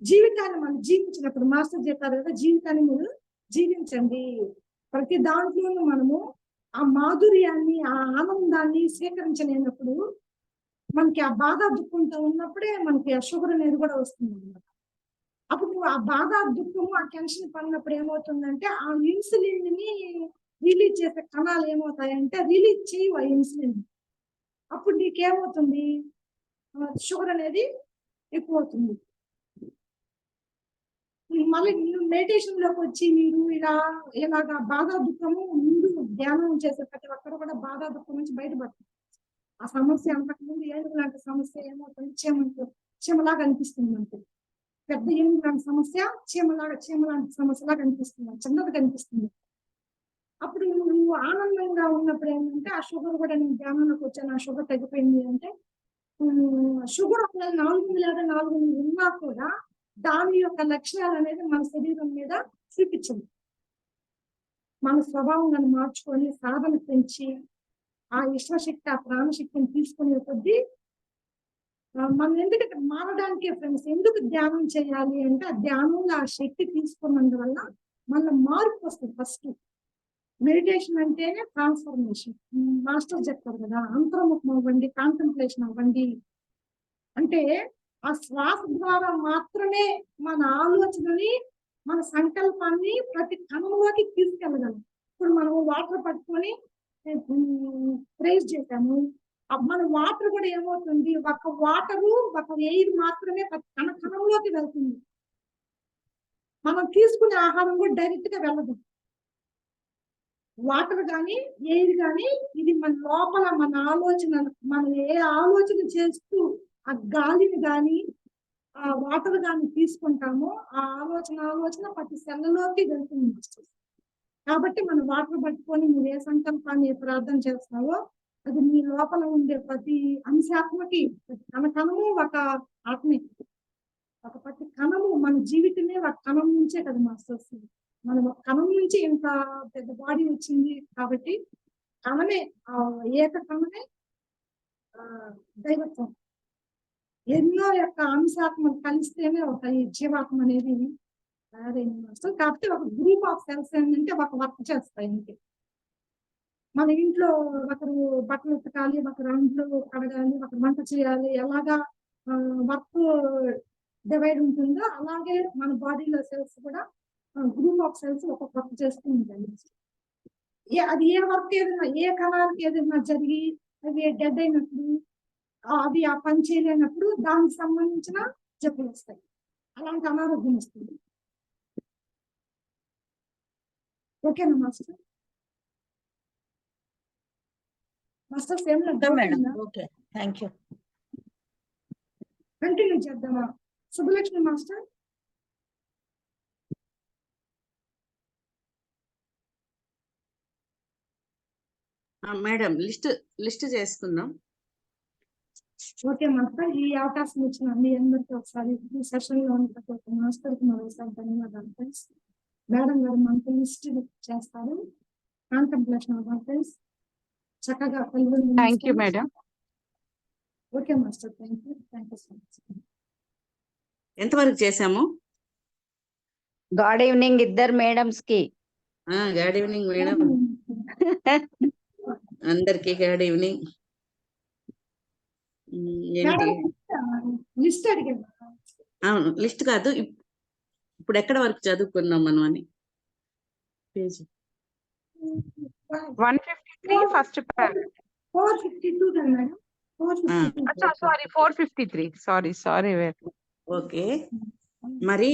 జీవితాన్ని మనం జీవించినప్పుడు మాస్టర్ చెప్పారు కదా, జీవితాన్ని మీరు జీవించండి. ప్రతి దాంట్లోనూ మనము ఆ మాధుర్యాన్ని ఆ ఆనందాన్ని స్వీకరించలేనప్పుడు మనకి ఆ బాధ దుఃఖంతో ఉన్నప్పుడే మనకి ఆ షుగర్ అనేది కూడా వస్తుంది అన్నమాట. అప్పుడు నువ్వు ఆ బాధ దుఃఖము ఆ టెన్షన్ పడినప్పుడు ఏమవుతుందంటే ఆ ఇన్సులిన్ ని రిలీజ్ చేసే కణాలు ఏమవుతాయంటే రిలీజ్ చేయవు ఆ ఇన్సులిన్. అప్పుడు నీకేమవుతుంది, షుగర్ అనేది ఎక్కువ అవుతుంది. మళ్ళీ మెడిటేషన్ లోకి వచ్చి మీరు ఇలాగా బాధ దుఃఖము ముందు ధ్యానం చేసే ప్రతి ఒక్కరు కూడా బాధ దుఃఖం నుంచి బయటపడుతుంది. ఆ సమస్య అంతకు ముందు ఏనుగు లాంటి సమస్య ఏమవుతుంది, చీమలాగా అనిపిస్తుంది మనకి. పెద్ద ఏనుగు లాంటి సమస్య చీమలాంటి సమస్యలాగా అనిపిస్తుంది, చిన్నది కనిపిస్తుంది. అప్పుడు నువ్వు ఆనందంగా ఉన్నప్పుడు ఏంటంటే ఆ షుగర్ కూడా నేను ధ్యానంలోకి వచ్చాను, ఆ షుగర్ తగ్గిపోయింది అంటే షుగర్ ఒకవేళ 400 లేదా 400 ఉన్నా కూడా దాని యొక్క లక్షణాలు అనేది మన శరీరం మీద చూపించదు. మన స్వభావం మార్చుకొని సాధన పెంచి ఆ విశ్వశక్తి ఆ ప్రాణశక్తిని తీసుకునే కొద్దీ మనం ఎందుకంటే మారడానికి ఫ్రెండ్స్ ఎందుకు ధ్యానం చేయాలి అంటే ఆ ధ్యానంలో ఆ శక్తి తీసుకున్నందువల్ల మన మార్పు వస్తుంది. ఫస్ట్ మెడిటేషన్ అంటేనే ట్రాన్స్ఫర్మేషన్. మాస్టర్ చెప్తారు కదా, అంతర్ముఖం అవ్వండి, కాంటెంప్లేషన్ అవ్వండి అంటే ఆ శ్వాస ద్వారా మాత్రమే మన ఆలోచనని మన సంకల్పాన్ని ప్రతి కణంలోకి తీసుకెళ్ళగలం. ఇప్పుడు మనం వాటర్ పట్టుకొని ప్రేస్ చేశాము, మన వాటర్ కూడా ఏమవుతుంది, ఒక వాటరు ఒక ఎయిర్ మాత్రమే కణ కణంలోకి వెళ్తుంది. మనం తీసుకునే ఆహారం కూడా డైరెక్ట్ గా వెళ్ళదు. వాటర్ కానీ ఎయిర్ కానీ ఇది మన లోపల మన ఆలోచన, మనం ఏ ఆలోచన చేస్తూ ఆ గాలిని కానీ ఆ వాటర్ కానీ తీసుకుంటామో ఆ ఆలోచన ప్రతి సెల్లోకి వెళ్తుంది. కాబట్టి మనం వాటర్ పట్టుకొని నువ్వు ఏ సంకల్పాన్ని ప్రార్థన చేస్తావో అది నీ లోపల ఉండే ప్రతి అంశాత్మకి కణ కణము ఒక ఆత్మే, ఒక ప్రతి కణము మన జీవితమే ఒక కణం నుంచే కదా మాస్టర్స్. మనం ఒక కణం నుంచి ఇంత పెద్ద బాడీ వచ్చింది కాబట్టి కణమే ఏక కణమే దైవత్వం. ఎన్నో యొక్క అంశాత్మలు కలిస్తేనే ఒక ఈ జీవాత్మ అనేది తయారైంది మాస్టర్. కాబట్టి ఒక గ్రూప్ ఆఫ్ సెల్స్ ఏంటంటే ఒక వర్క్ చేస్తాయి. ఇంకే మన ఇంట్లో ఒకరు బట్టలు ఉతకాలి, ఒకరు అంట్లు కడగాలి, ఒకరు వంట చేయాలి, ఎలాగా వర్క్ డివైడ్ ఉంటుందో అలాగే మన బాడీలో సెల్స్ కూడా గ్రూప్ ఆఫ్ సెల్స్ ఒక్కొక్క వర్క్ చేస్తూ ఉంటాయి. అది ఏ వర్క్ ఏదైనా ఏ కణాలకి ఏదైనా జరిగి అవి డెడ్ అయినప్పుడు అవి ఆ పని చేయలేనప్పుడు దానికి సంబంధించిన జబ్బులు వస్తాయి, అలాంటి అనారోగ్యం వస్తుంది. ఓకేనా master? Master same madam, okay, thank you. Continue చేద్దామా? సుబ్బలక్ష్మి మాస్టర్. మేడం లిస్ట్ చేసుకుందాం. ఓకే మాస్టర్, ఈ అవకాశం ఇచ్చిన మీ అందరికీ ఒకసారి ఈ సెషన్ లో ఉన్న ప్రతి ఒక్క మాస్టర్ కి మరోసారి ధన్యవాదాలు ఫ్రెండ్స్. మేడం గారు మనకు లిస్ట్ చేస్తారు, కాంటెంప్లేషన్ ఆఫ్ ఫ్రెండ్స్. చక్కగా కళ్ళు thank you madam. Okay master, thank you so much. ఎంతవరకు చేసాము? గాడ్ ఈవినింగ్ ఇద్దరు మేడమ్స్ కి. గుడ్ ఈవినింగ్ మేడం, అందరికి గుడ్ ఈవినింగ్. ఏంటి? లిస్ట్ అడిగాను. అవును, లిస్ట్ కాదు, ఇప్పుడు ఎక్కడ వరకు చదువుకున్నాం మనం అని పేజీ 153 ఫస్ట్ పారాగ్రాఫ్. 452 కదా మేడం? 452. సారీ 453. సారీ. ఓకే. మరి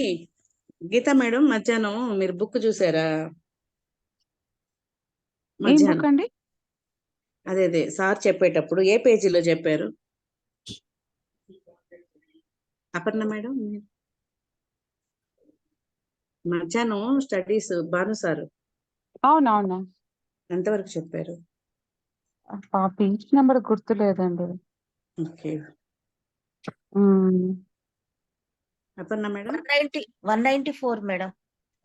గీతా మేడం, మధ్యాహ్నం మీరు బుక్ చూసారా? ఏం మధ్యాహ్నం బుక్ అండి? అదే సార్ చెప్పేటప్పుడు ఏ పేజీలో చెప్పారు? అపర్ణ మేడం, మధ్యాహ్నం స్టడీస్ భాను సారు అవునవును. ఎంతవరకు చెప్పారు? పేజ్ నెంబర్ గుర్తులేదండి. Okay. Um. Aparna madam 194 madam.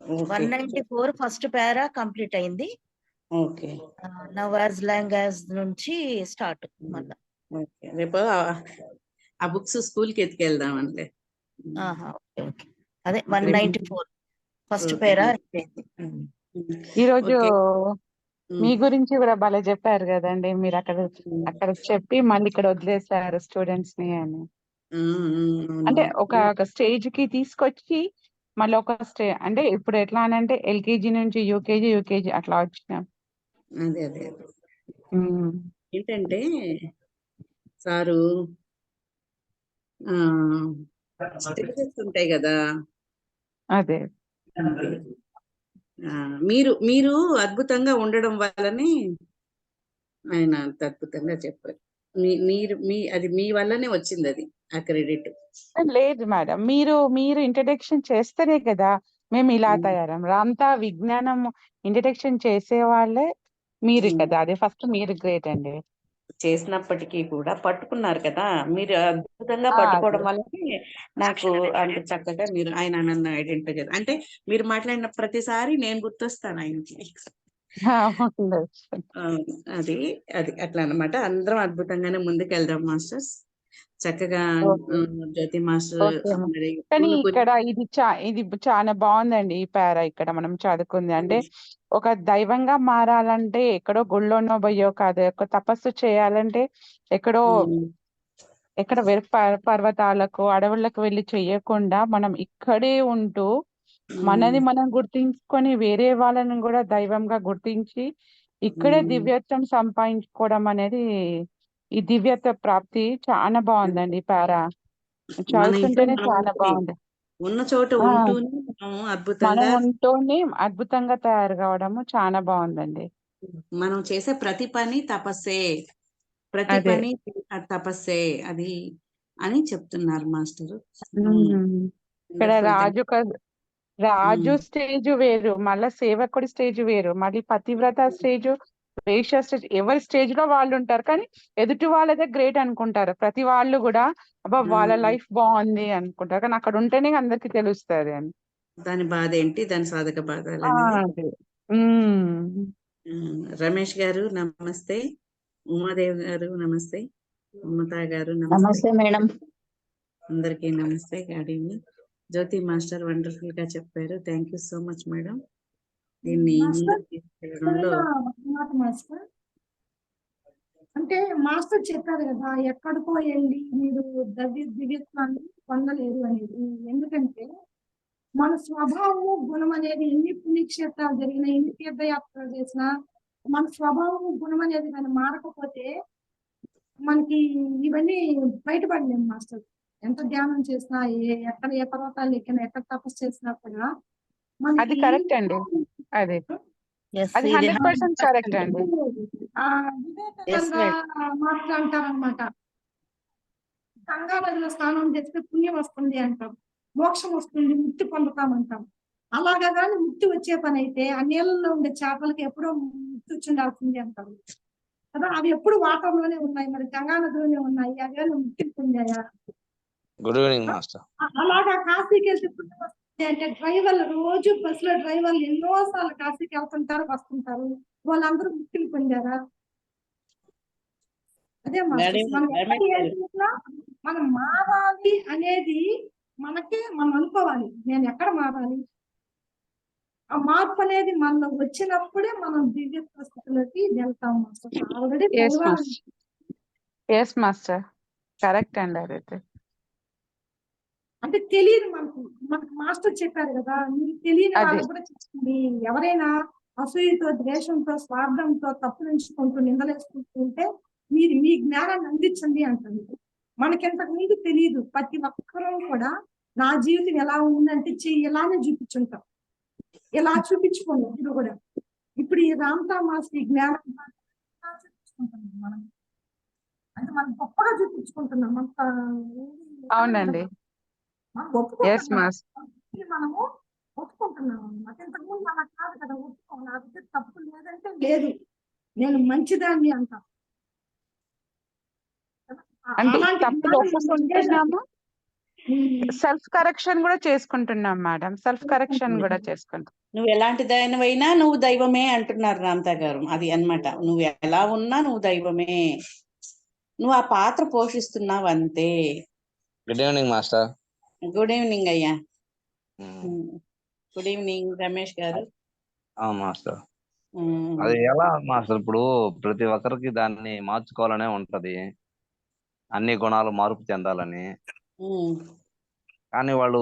Okay 194 first para complete అయింది. Okay now as long as నుంచి స్టార్ట్ మళ్ళా. ఓకే. రేపు ఆ బుక్స్ స్కూల్ కి ఎత్తుకెళ్దాం అంటే. ఓకే. అదే 194 ఫస్ట్ పారా అయిపోయింది. ఈ రోజు ఓకే. మీ గురించి కూడా భలే చెప్పారు కదండి. మీరు అక్కడ చెప్పి మళ్ళీ ఇక్కడ వదిలేశారు స్టూడెంట్స్ ని అని. అంటే ఒక స్టేజ్ కి తీసుకొచ్చి మళ్ళీ ఒక అంటే ఇప్పుడు ఎట్లా అనంటే ఎల్కేజీ నుంచి యూకేజీ అట్లా వచ్చినాం. అదే ఏంటంటే సారు స్టేజెస్ ఉంటాయి కదా, అదే మీరు అద్భుతంగా ఉండడం వల్లనే ఆయన అంత అద్భుతంగా చెప్పారు. అది మీ వల్లనే వచ్చింది, అది ఆ క్రెడిట్. లేదు మేడం, మీరు ఇంట్రడక్షన్ చేస్తేనే కదా మేము ఇలా తయారం. అంతా విజ్ఞానం ఇంట్రడక్షన్ చేసే వాళ్ళే మీరు కదా. అదే ఫస్ట్ మీరు గ్రేట్ అండి. చేసినప్పటికీ కూడా పట్టుకున్నారు కదా మీరు, అద్భుతంగా అదే. పట్టుకోవడం వల్లనే నాకు అంత చక్కగా మీరు ఆయన నన్ను ఐడెంటిఫై చేశారు. అంటే మీరు మాట్లాడిన ప్రతిసారి నేను గుర్తొస్తాను ఆయనకి. ఉండొచ్చు. అది అట్లా అన్నమాట. అందరం అద్భుతంగానే ముందుకెళ్దాం మాస్టర్స్. చక్కగా ఓకే. జ్యోతి మాస్టర్ ఓకే మరి కానీ పూలు ఇక్కడ ఇది చాలా బాగుందండి. ఈ పారా ఇక్కడ మనం చదువుకుంది అంటే ఒక దైవంగా మారాలంటే ఎక్కడో గుళ్ళోనో పోయో కాదు, ఒక తపస్సు చేయాలంటే ఎక్కడ పర్వతాలకు అడవులకు వెళ్ళి చెయ్యకుండా మనం ఇక్కడే ఉంటూ మనది మనం గుర్తించుకొని వేరే వాళ్ళని కూడా దైవంగా గుర్తించి ఇక్కడే దివ్యత్వం సంపాదించుకోవడం అనేది, ఈ దివ్యత్వ ప్రాప్తి చాలా బాగుందండి. పారా మన ఇంట్లో చదువుతుంటేనే మనం చాలా బాగుంది. ఉన్న చోట ఉంటూనే మనం మనం అద్భుతంగా ఉంటూనే అద్భుతంగా తయారు కావడము చాలా బాగుందండి. మనం చేసే ప్రతి పని తపస్సే, ప్రతి అదే. పని తపస్సే అది అని చెప్తున్నారు మాస్టర్. ఇక్కడ రాజు స్టేజ్ వేరు, మళ్ళా సేవకుడి స్టేజ్ వేరు, మళ్ళీ పతివ్రత స్టేజ్, వేశ్య స్టేజ్, ఎవరి స్టేజ్ లో వాళ్ళు ఉంటారు. కానీ ఎదుటి వాళ్ళదే గ్రేట్ అనుకుంటారు ప్రతి వాళ్ళు కూడా. అబ్బా వాళ్ళ లైఫ్ బాగుంది అనుకుంటారు, కానీ అక్కడ ఉంటేనే అందరికి తెలుస్తుంది అని. దాని బాధ ఏంటి, దాని సాధక బాధలు అదే. రమేష్ గారు నమస్తే, ఉమాదేవి గారు నమస్తే, మమతా గారు నమస్తే మేడం. అందరికీ నమస్తే. గాడీని జ్యోతి మాస్టర్ వండర్ఫుల్ గా చెప్పారు. Thank you so much madam. దీన్ని మాస్టర్ అంటే మాస్టర్ చెప్పారు కదా, ఎక్కడికో వెళ్ళి మీరు దివ్యత్వాన్ని పొందలేరు అనేది. ఎందుకంటే మన స్వభావము గుణం అనేది ఎన్ని పుణ్యక్షేత్రాలు జరిగినా, ఎన్ని తీర్థయాత్రలు చేసినా మన స్వభావము గుణం అనేది కానీ మారకపోతే మనకి ఇవన్నీ బయటపడలేము మాస్టర్. ఎంత ధ్యానం చేసినా, ఎక్కడ ఏ పర్వతాలు ఎక్కినా, ఎక్కడ తపస్సు చేసినా కూడా అది కరెక్ట్ అండి. అది 100% కరెక్ట్ అండి. వివేకానంద మాస్టర్ అంటారనమాట, గంగా నదిలో స్నానం చేస్తే పుణ్యం వస్తుంది అంటాం, మోక్షం వస్తుంది, ముక్తి పొందుతామంటాం. అలాగా కానీ ముక్తి వచ్చే పని అయితే ఆ నీళ్ళలో ఉండే చేపలకి ఎప్పుడో ముక్తి వచ్చి ఉండాల్సింది అంటారు కదా. అవి ఎప్పుడు వాటర్ లోనే ఉన్నాయి, మరి గంగా నదిలోనే ఉన్నాయి, అవి ముక్తి పొందాయా? Good evening master. అలాగా కాశీకి వెళ్తే పుణ్యం వస్తుంది అంటే డ్రైవర్లు రోజు బస్సులో డ్రైవర్లు ఎన్నోసార్లు కాశీకి వెళ్తుంటారు వస్తుంటారు, వాళ్ళందరూ ముక్తిని పొందారా? అదే మాస్టర్స్ మేడం, మనం రమేష్ ఎక్కడ గారు. ఏం చేసినా మనం మారాలి అనేది మనం అనుకోవాలి. నేను ఎక్కడ మారాలి? ఆ మార్పు అనేది మనలో వచ్చినప్పుడే మనం దివ్యత్వ స్థితిలోకి వెళ్తాం master. Already yes master, yes master, correct అండి అదైతే. అంటే తెలియదు మనకు మాస్టర్ చెప్పారు కదా, మీరు తెలియని అదే. వాళ్ళకు కూడా చెప్పండి. ఎవరైనా అసూయతో, ద్వేషంతో, స్వార్థంతో తప్పు ఎంచుకుంటూ నిందలేసుకుంటూ ఉంటే మీరు మీ జ్ఞానాన్ని అందించండి అంటుంది. మనకింతకు ముందు తెలియదు. ప్రతి ఒక్కరూ కూడా నా జీవితం ఎలా ఉందంటే చెయ్యి ఇలానే చూపించుంటాం. ఇలా చూపించుకోండి ఇప్పుడు కూడా. ఇప్పుడు ఈ రామ్తా మాస్టర్ ఈ జ్ఞానం ఇలా చూపించుకుంటున్నాం మనం. అంటే మనం గొప్పగా చూపించుకుంటున్నాం. అవునండి. మనం ఎస్ ఒప్పుకుంటున్నాం. మాస్టర్. మనము ఒప్పుకుంటున్నాం అన్నమాట. ఇంతకుముందు అలా కాదు కదా, ఒప్పుకోం. నా దగ్గర తప్పు లేదంటే లేదు, నేను మంచిదాన్ని అంట. అంటే అలాంటి తప్పులు జ్ఞానం మనకు లేదు. ఒప్పుకుంటున్నాము, సెల్ఫ్ కరెక్షన్ కూడా చేసుకుంటున్నాం మేడం. సెల్ఫ్ కరెక్షన్ కూడా చేసుకుంటాం. నువ్వు ఎలాంటి దానివైనా నువ్వు దైవమే అంటున్నారు రామ్తా గారు. అది అన్నమాట. నువ్వు ఎలా ఉన్నా నువ్వు దైవమే. నువ్వు ఆ పాత్ర పోషిస్తున్నావు అంతే. Good evening master. Good evening అయ్యా. గుడ్ ఈవినింగ్ రమేష్ గారు. మాస్టర్, ఉమ్, అది ఎలా మాస్టర్? ఇప్పుడు ప్రతి ఒక్కరికి దాన్ని మార్చుకోవాలనే ఉంటది, అన్ని గుణాలు మార్పు చెందాలని. ఉమ్. కానీ వాళ్ళు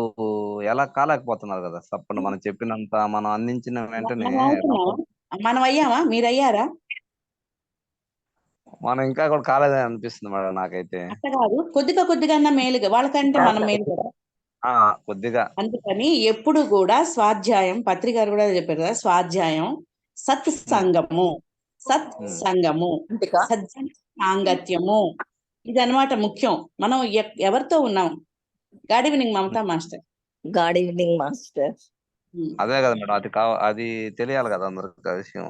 ఎలా కాలేకపోతున్నారు కదా. తప్పని మనం చెప్పినంత, మనం అందించిన వెంటనే మనం అవుతున్నామా? మనం అయ్యామా? మీరు అయ్యారా? మనం ఇంకా కూడా కాలేదని అనిపిస్తుంది మేడం నాకైతే. అట్ట కాదు, కొద్దిగా మేలుగా, వాళ్ళకంటే మనం మేలు కదా. కొద్దిగా. అందుకని ఎప్పుడు కూడా స్వాధ్యాయం, పత్రిక గారు కూడా చెప్పారు కదా, స్వాధ్యాయం, సత్సంగము, సత్సంగము, సజ్జన సాంగత్యము, ఇది అన్నమాట ముఖ్యం. మనం ఎవరితో ఉన్నాం. Good evening Mamata master. Good evening master. అదే కదా మేడం, అది తెలియాలి కదా అందరికి ఆ విషయం.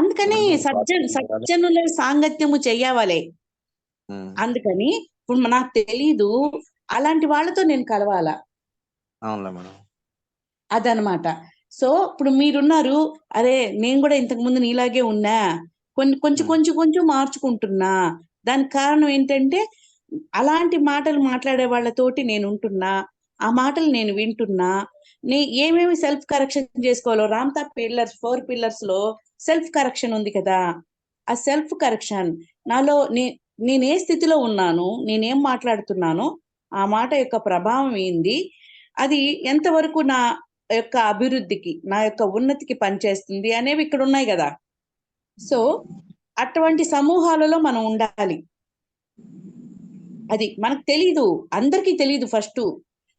అందుకని సజ్జనుల సాంగత్యము చెయ్యవాలి. అందుకని ఇప్పుడు నాకు తెలీదు, అలాంటి వాళ్ళతో నేను కలవాలా. అవునులే మేడం. అదనమాట. సో ఇప్పుడు మీరున్నారు, అరే నేను కూడా ఇంతకు ముందు నీలాగే ఉన్నా, కొంచెం మార్చుకుంటున్నా. దానికి కారణం ఏంటంటే అలాంటి మాటలు మాట్లాడే వాళ్ళతోటి నేను ఉంటున్నా, ఆ మాటలు నేను వింటున్నా. ఏమేమి సెల్ఫ్ కరెక్షన్ చేసుకోవాలో, రామ్తా పిల్లర్స్ 4 పిల్లర్స్ లో సెల్ఫ్ కరెక్షన్ ఉంది కదా. ఆ సెల్ఫ్ కరెక్షన్ నాలో నేను ఏ స్థితిలో ఉన్నాను, నేనేం మాట్లాడుతున్నానో ఆ మాట యొక్క ప్రభావం ఏంది, అది ఎంతవరకు నా యొక్క అభివృద్ధికి, నా యొక్క ఉన్నతికి పనిచేస్తుంది అనేవి ఇక్కడ ఉన్నాయి కదా. సో అటువంటి సమూహాలలో మనం ఉండాలి. అది మనకు తెలీదు, అందరికీ తెలీదు. ఫస్ట్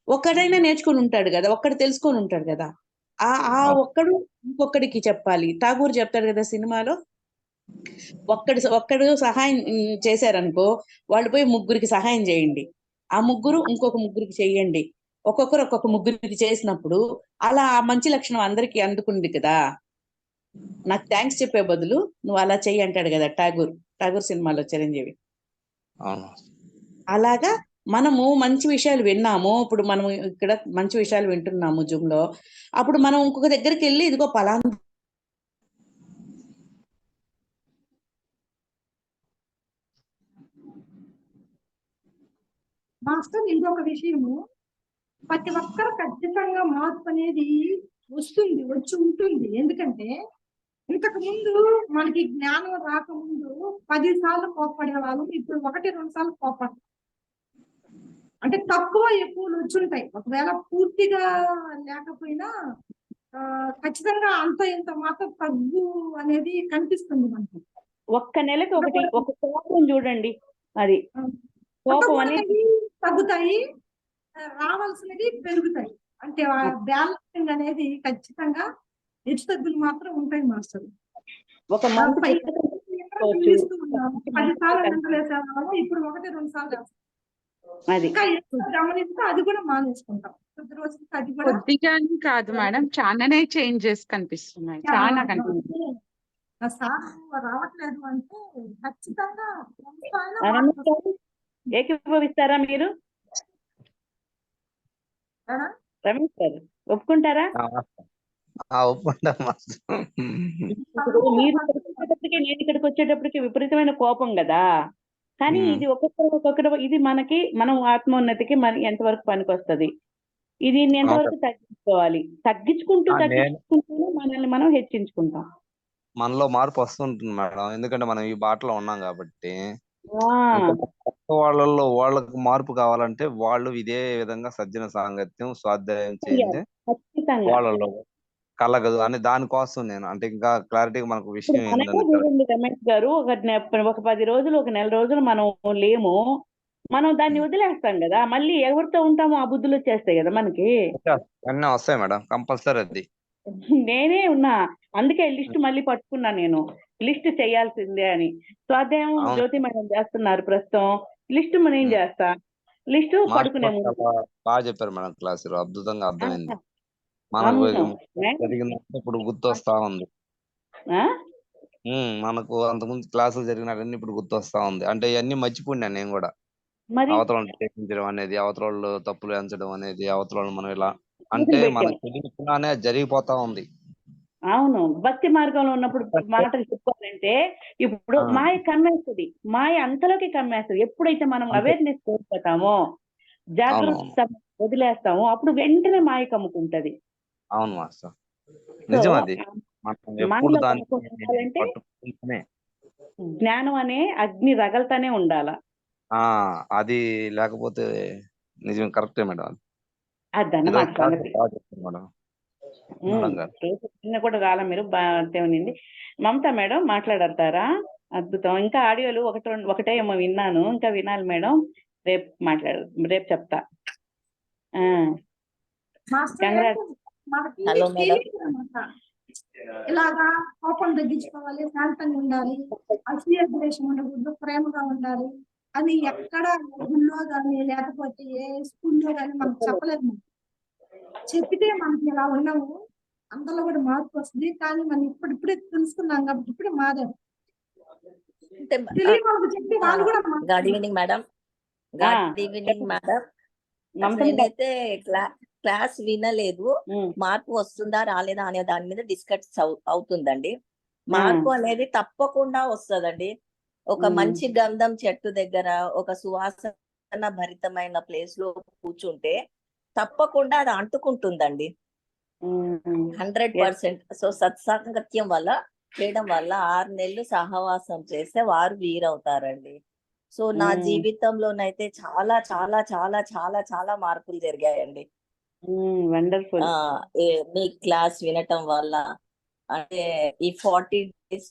ఒక్కడైనా నేర్చుకుని ఉంటాడు కదా, ఒక్కడు తెలుసుకొని ఉంటాడు కదా. ఆ ఒక్కడు ఇంకొకడికి చెప్పాలి. ఠాగూర్ చెప్తాడు కదా సినిమాలో, ఒక్కడు సహాయం చేశారనుకో, వాళ్ళు పోయి ముగ్గురికి సహాయం చేయండి, ఆ ముగ్గురు ఇంకొక ముగ్గురికి చేయండి, ఒక్కొక్కరు ఒక్కొక్క ముగ్గురికి చేసినప్పుడు అలా ఆ మంచి లక్షణం అందరికీ అందుకుంది కదా. నాకు థ్యాంక్స్ చెప్పే బదులు నువ్వు అలా చెయ్యి అంటాడు కదా ఠాగూర్ సినిమాలో చిరంజీవి. అలాగా మనము మంచి విషయాలు విన్నాము. ఇప్పుడు మనం ఇక్కడ మంచి విషయాలు వింటున్నాము జూమ్ లో, అప్పుడు మనం ఇంకొక దగ్గరికి వెళ్ళి ఇదిగో పలానా మాస్టర్ ఇంకొక విషయము, ప్రతి ఒక్కరు ఖచ్చితంగా మార్పు అనేది వచ్చి ఉంటుంది. ఎందుకంటే ఇంతకు ముందు మనకి జ్ఞానం రాకముందు 10 సార్లు కోప్పడే వాళ్ళం, ఇప్పుడు 1-2 సార్లు కోపడతాం. అంటే తక్కువ ఎక్కువలు వచ్చుంటాయి. ఒకవేళ పూర్తిగా లేకపోయినా ఖచ్చితంగా అంత ఇంత మాత్రం తగ్గు అనేది కనిపిస్తుంది మనకి. ఒక్క నెలకి ఒక కోపం చూడండి, అది కోపం అనేది తగ్గుతాయి, రావాల్సినవి పెరుగుతాయి. అంటే బ్యాలెన్సింగ్ అనేది ఖచ్చితంగా హెచ్చు తగ్గులు మాత్రం ఉంటాయి మాస్టర్. ఒక మంచి 10 సార్లు నిందలేసేవాళ్ళం, ఇప్పుడు 1-2 సార్లు వేస్తాం. ఇంకా ఎక్కువ గమనిస్తే అది కూడా మానేసుకుంటాం. కొద్ది రోజులకి అది కూడా కొద్దిగా కాదు మేడం, చాలానే చేంజెస్ కనిపిస్తున్నాయి. చాలా కనిపిస్తున్నాయి. సార్ రావట్లేదు అంటే ఖచ్చితంగా ఏకీభవిస్తారా మీరు? రమేష్ గారు ఒప్పుకుంటారా? ఒప్పుకుంటాం. మీరు ఇక్కడికి వచ్చేటప్పటికి, నేను ఇక్కడికి వచ్చేటప్పటికి విపరీతమైన కోపం కదా. కానీ ఉమ్. ఇది ఒక్కొక్కరు ఇది మనం ఆత్మోన్నతికి మన ఎంతవరకు పనికొస్తది, ఇది ఎంతవరకు తగ్గించుకోవాలి, తగ్గించుకుంటూనే మనల్ని మనం హెచ్చించుకుంటాం. మనలో మార్పు వస్తుంటుంది మేడం, ఎందుకంటే మనం ఈ బాటలో ఉన్నాం కాబట్టి. ఆ, ఇంకా కొత్త వాళ్ళకు మార్పు కావాలంటే వాళ్ళు ఇదే విధంగా సజ్జన సాంగత్యం స్వాధ్యాయం చేయండి ఖచ్చితంగా. వాళ్ళలో కలగదు అని దానికోసం నేను అంటే ఇంకా క్లారిటీగా మనకు ఇప్పుడు విషయం మనమే ఏంటంటే చూడండి రమేష్ గారు, ఒక 10 రోజులు, ఒక నెల రోజులు మనం లేము, మనం దాన్ని వదిలేస్తాం కదా, మళ్ళీ ఎవరితో ఉంటామో ఆ బుద్ధులు వచ్చేస్తాయి కదా మనకి. అన్నీ వస్తాయి మేడం, కంపల్సరీ అది. నేనే ఉన్నా, అందుకే లిస్ట్ మళ్ళీ పట్టుకున్నా, నేను లిస్ట్ చేయాల్సిందే అని. స్వాధ్యాయం అవును. జ్యోతి మేడం చేస్తున్నారు ప్రస్తుతం, లిస్ట్ నేను చేస్తా, లిస్ట్ పడుకునే మాస్టర్ ముందు. చాలా బాగా చెప్పారు మేడం, క్లాసులో అద్భుతంగా అర్థమైంది. ఆ, మనకు అవును. జరిగిందంటే ఇప్పుడు గుర్తొస్తా ఉంది. ఆ? మనకు అంతకుముందు క్లాసులు జరిగినవన్నీ ఇప్పుడు గుర్తొస్తా ఉంది. అంటే ఇవన్నీ మర్చిపోయినా నేను కూడా. మరి అవతల ప్రేమించడం అనేది, అవతల వాళ్ళు తప్పులు ఎంచడం అనేది, అవతల వాళ్ళు మనం ఇలా అంటే బూతులు పెట్టాం. మనకు తెలియకుండానే జరిగిపోతా ఉంది. అవును, భక్తి మార్గంలో ఉన్నప్పుడు మాటలు చెప్పుకోవాలంటే ఇప్పుడు ఆ. మాయ కమ్మేస్తుంది, మాయ అంతలోకి కమ్మేస్తుంది. ఎప్పుడైతే మనం అంతే. అవేర్నెస్ కోల్పోతామో, జాగ్రత్త వదిలేస్తామో, అప్పుడు వెంటనే మాయ కమ్ముకుంటది. అవును మాస్టర్, సో నిజం అది. మనం ఎప్పుడు మాయలో దాన్ని కమ్ముకోవాలంటే పట్టుకుంటూనే జ్ఞానం అనే అగ్ని రగలతానే ఉండాల. అది లేకపోతే నిజం, కరెక్టే మేడం. అదన్నమాట ఈరోజు సంగతి. బాగా చెప్తారు మేడం. మేడం గారు నిన్న కూడా రాలా మీరు, బాగా ఉన్నింది. మమతా మేడం మాట్లాడతారా? అద్భుతం. ఇంకా ఆడియోలు ఒకటే ఏమో విన్నాను, ఇంకా వినాలి మేడం. రేపు చెప్తా. Master Congrats. మనకి Hello, madam. తెలియదు అన్నమాట. ఇలాగా కోపం తగ్గించుకోవాలి, శాంతంగా ఉండాలి, అసూయ ద్వేషం ఉండకూడదు, ప్రేమగా ఉండాలి అని ఎక్కడ గుళ్ళో కానీ లేకపోతే ఏ స్కూల్లో కానీ మనకు చెప్పలేదు. చెప్పితే మనకి ఇలా ఉన్నాము, అందులో కూడా మార్పు వస్తుంది. కానీ మనం ఇప్పుడిప్పుడే తెలుసుకున్నాం కాబట్టి ఇప్పుడే మారారు. తెలియని వాళ్ళకి చెప్పి వాళ్ళు కూడా good evening madam. Good evening madam. నేనైతే క్లాస్ వినలేదు. మార్పు వస్తుందా రాలేదా అనే దాని మీద డిస్కస్ అవుతుందండి. మార్పు అనేది తప్పకుండా వస్తుందండి. ఒక మంచి గంధం చెట్టు దగ్గర ఒక సువాసన భరితమైన ప్లేస్ లో కూర్చుంటే తప్పకుండా అది అంటుకుంటుందండి. 100%. సో సత్సాంగత్యం వల్ల చేయడం వల్ల 6 నెలలు సహవాసం చేస్తే వారు వీరవుతారండి. సో నా జీవితంలోనైతే చాలా చాలా చాలా చాలా చాలా మార్పులు జరిగాయండి. వండర్ఫుల్. మీ క్లాస్ వినటం వల్ల అంటే ఈ 40 days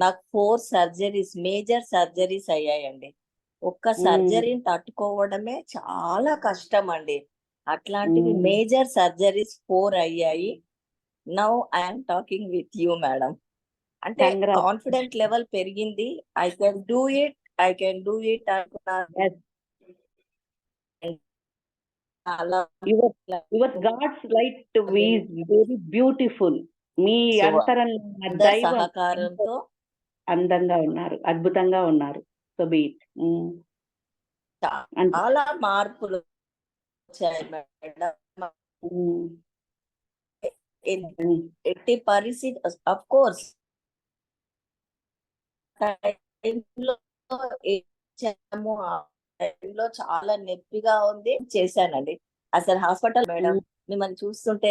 నాకు 4 సర్జరీస్, మేజర్ సర్జరీస్ అయ్యాయండి. ఒక్క సర్జరీని తట్టుకోవడమే చాలా కష్టం అండి. అట్లాంటివి మేజర్ సర్జరీస్ 4 అయ్యాయి. Now I'm talking with you madam. అంటే కాన్ఫిడెంట్ లెవెల్ పెరిగింది. ఐ కెన్ డూ ఇట్ అనుకున్నాను. Your God's light is very beautiful. మీ అంతరంగ దైవ సహకారంతో అందంగా ఉన్నారు, అద్భుతంగా ఉన్నారు. సో బీ చాలా మార్పులు వచ్చాయి మేడం. ఎట్టి పరిస్థితి ఆఫ్ కోర్స్ టైంలో చాలా నొప్పిగా ఉంది, చేశానండి. అసలు హాస్పిటల్ మేడం మిమ్మల్ని చూస్తుంటే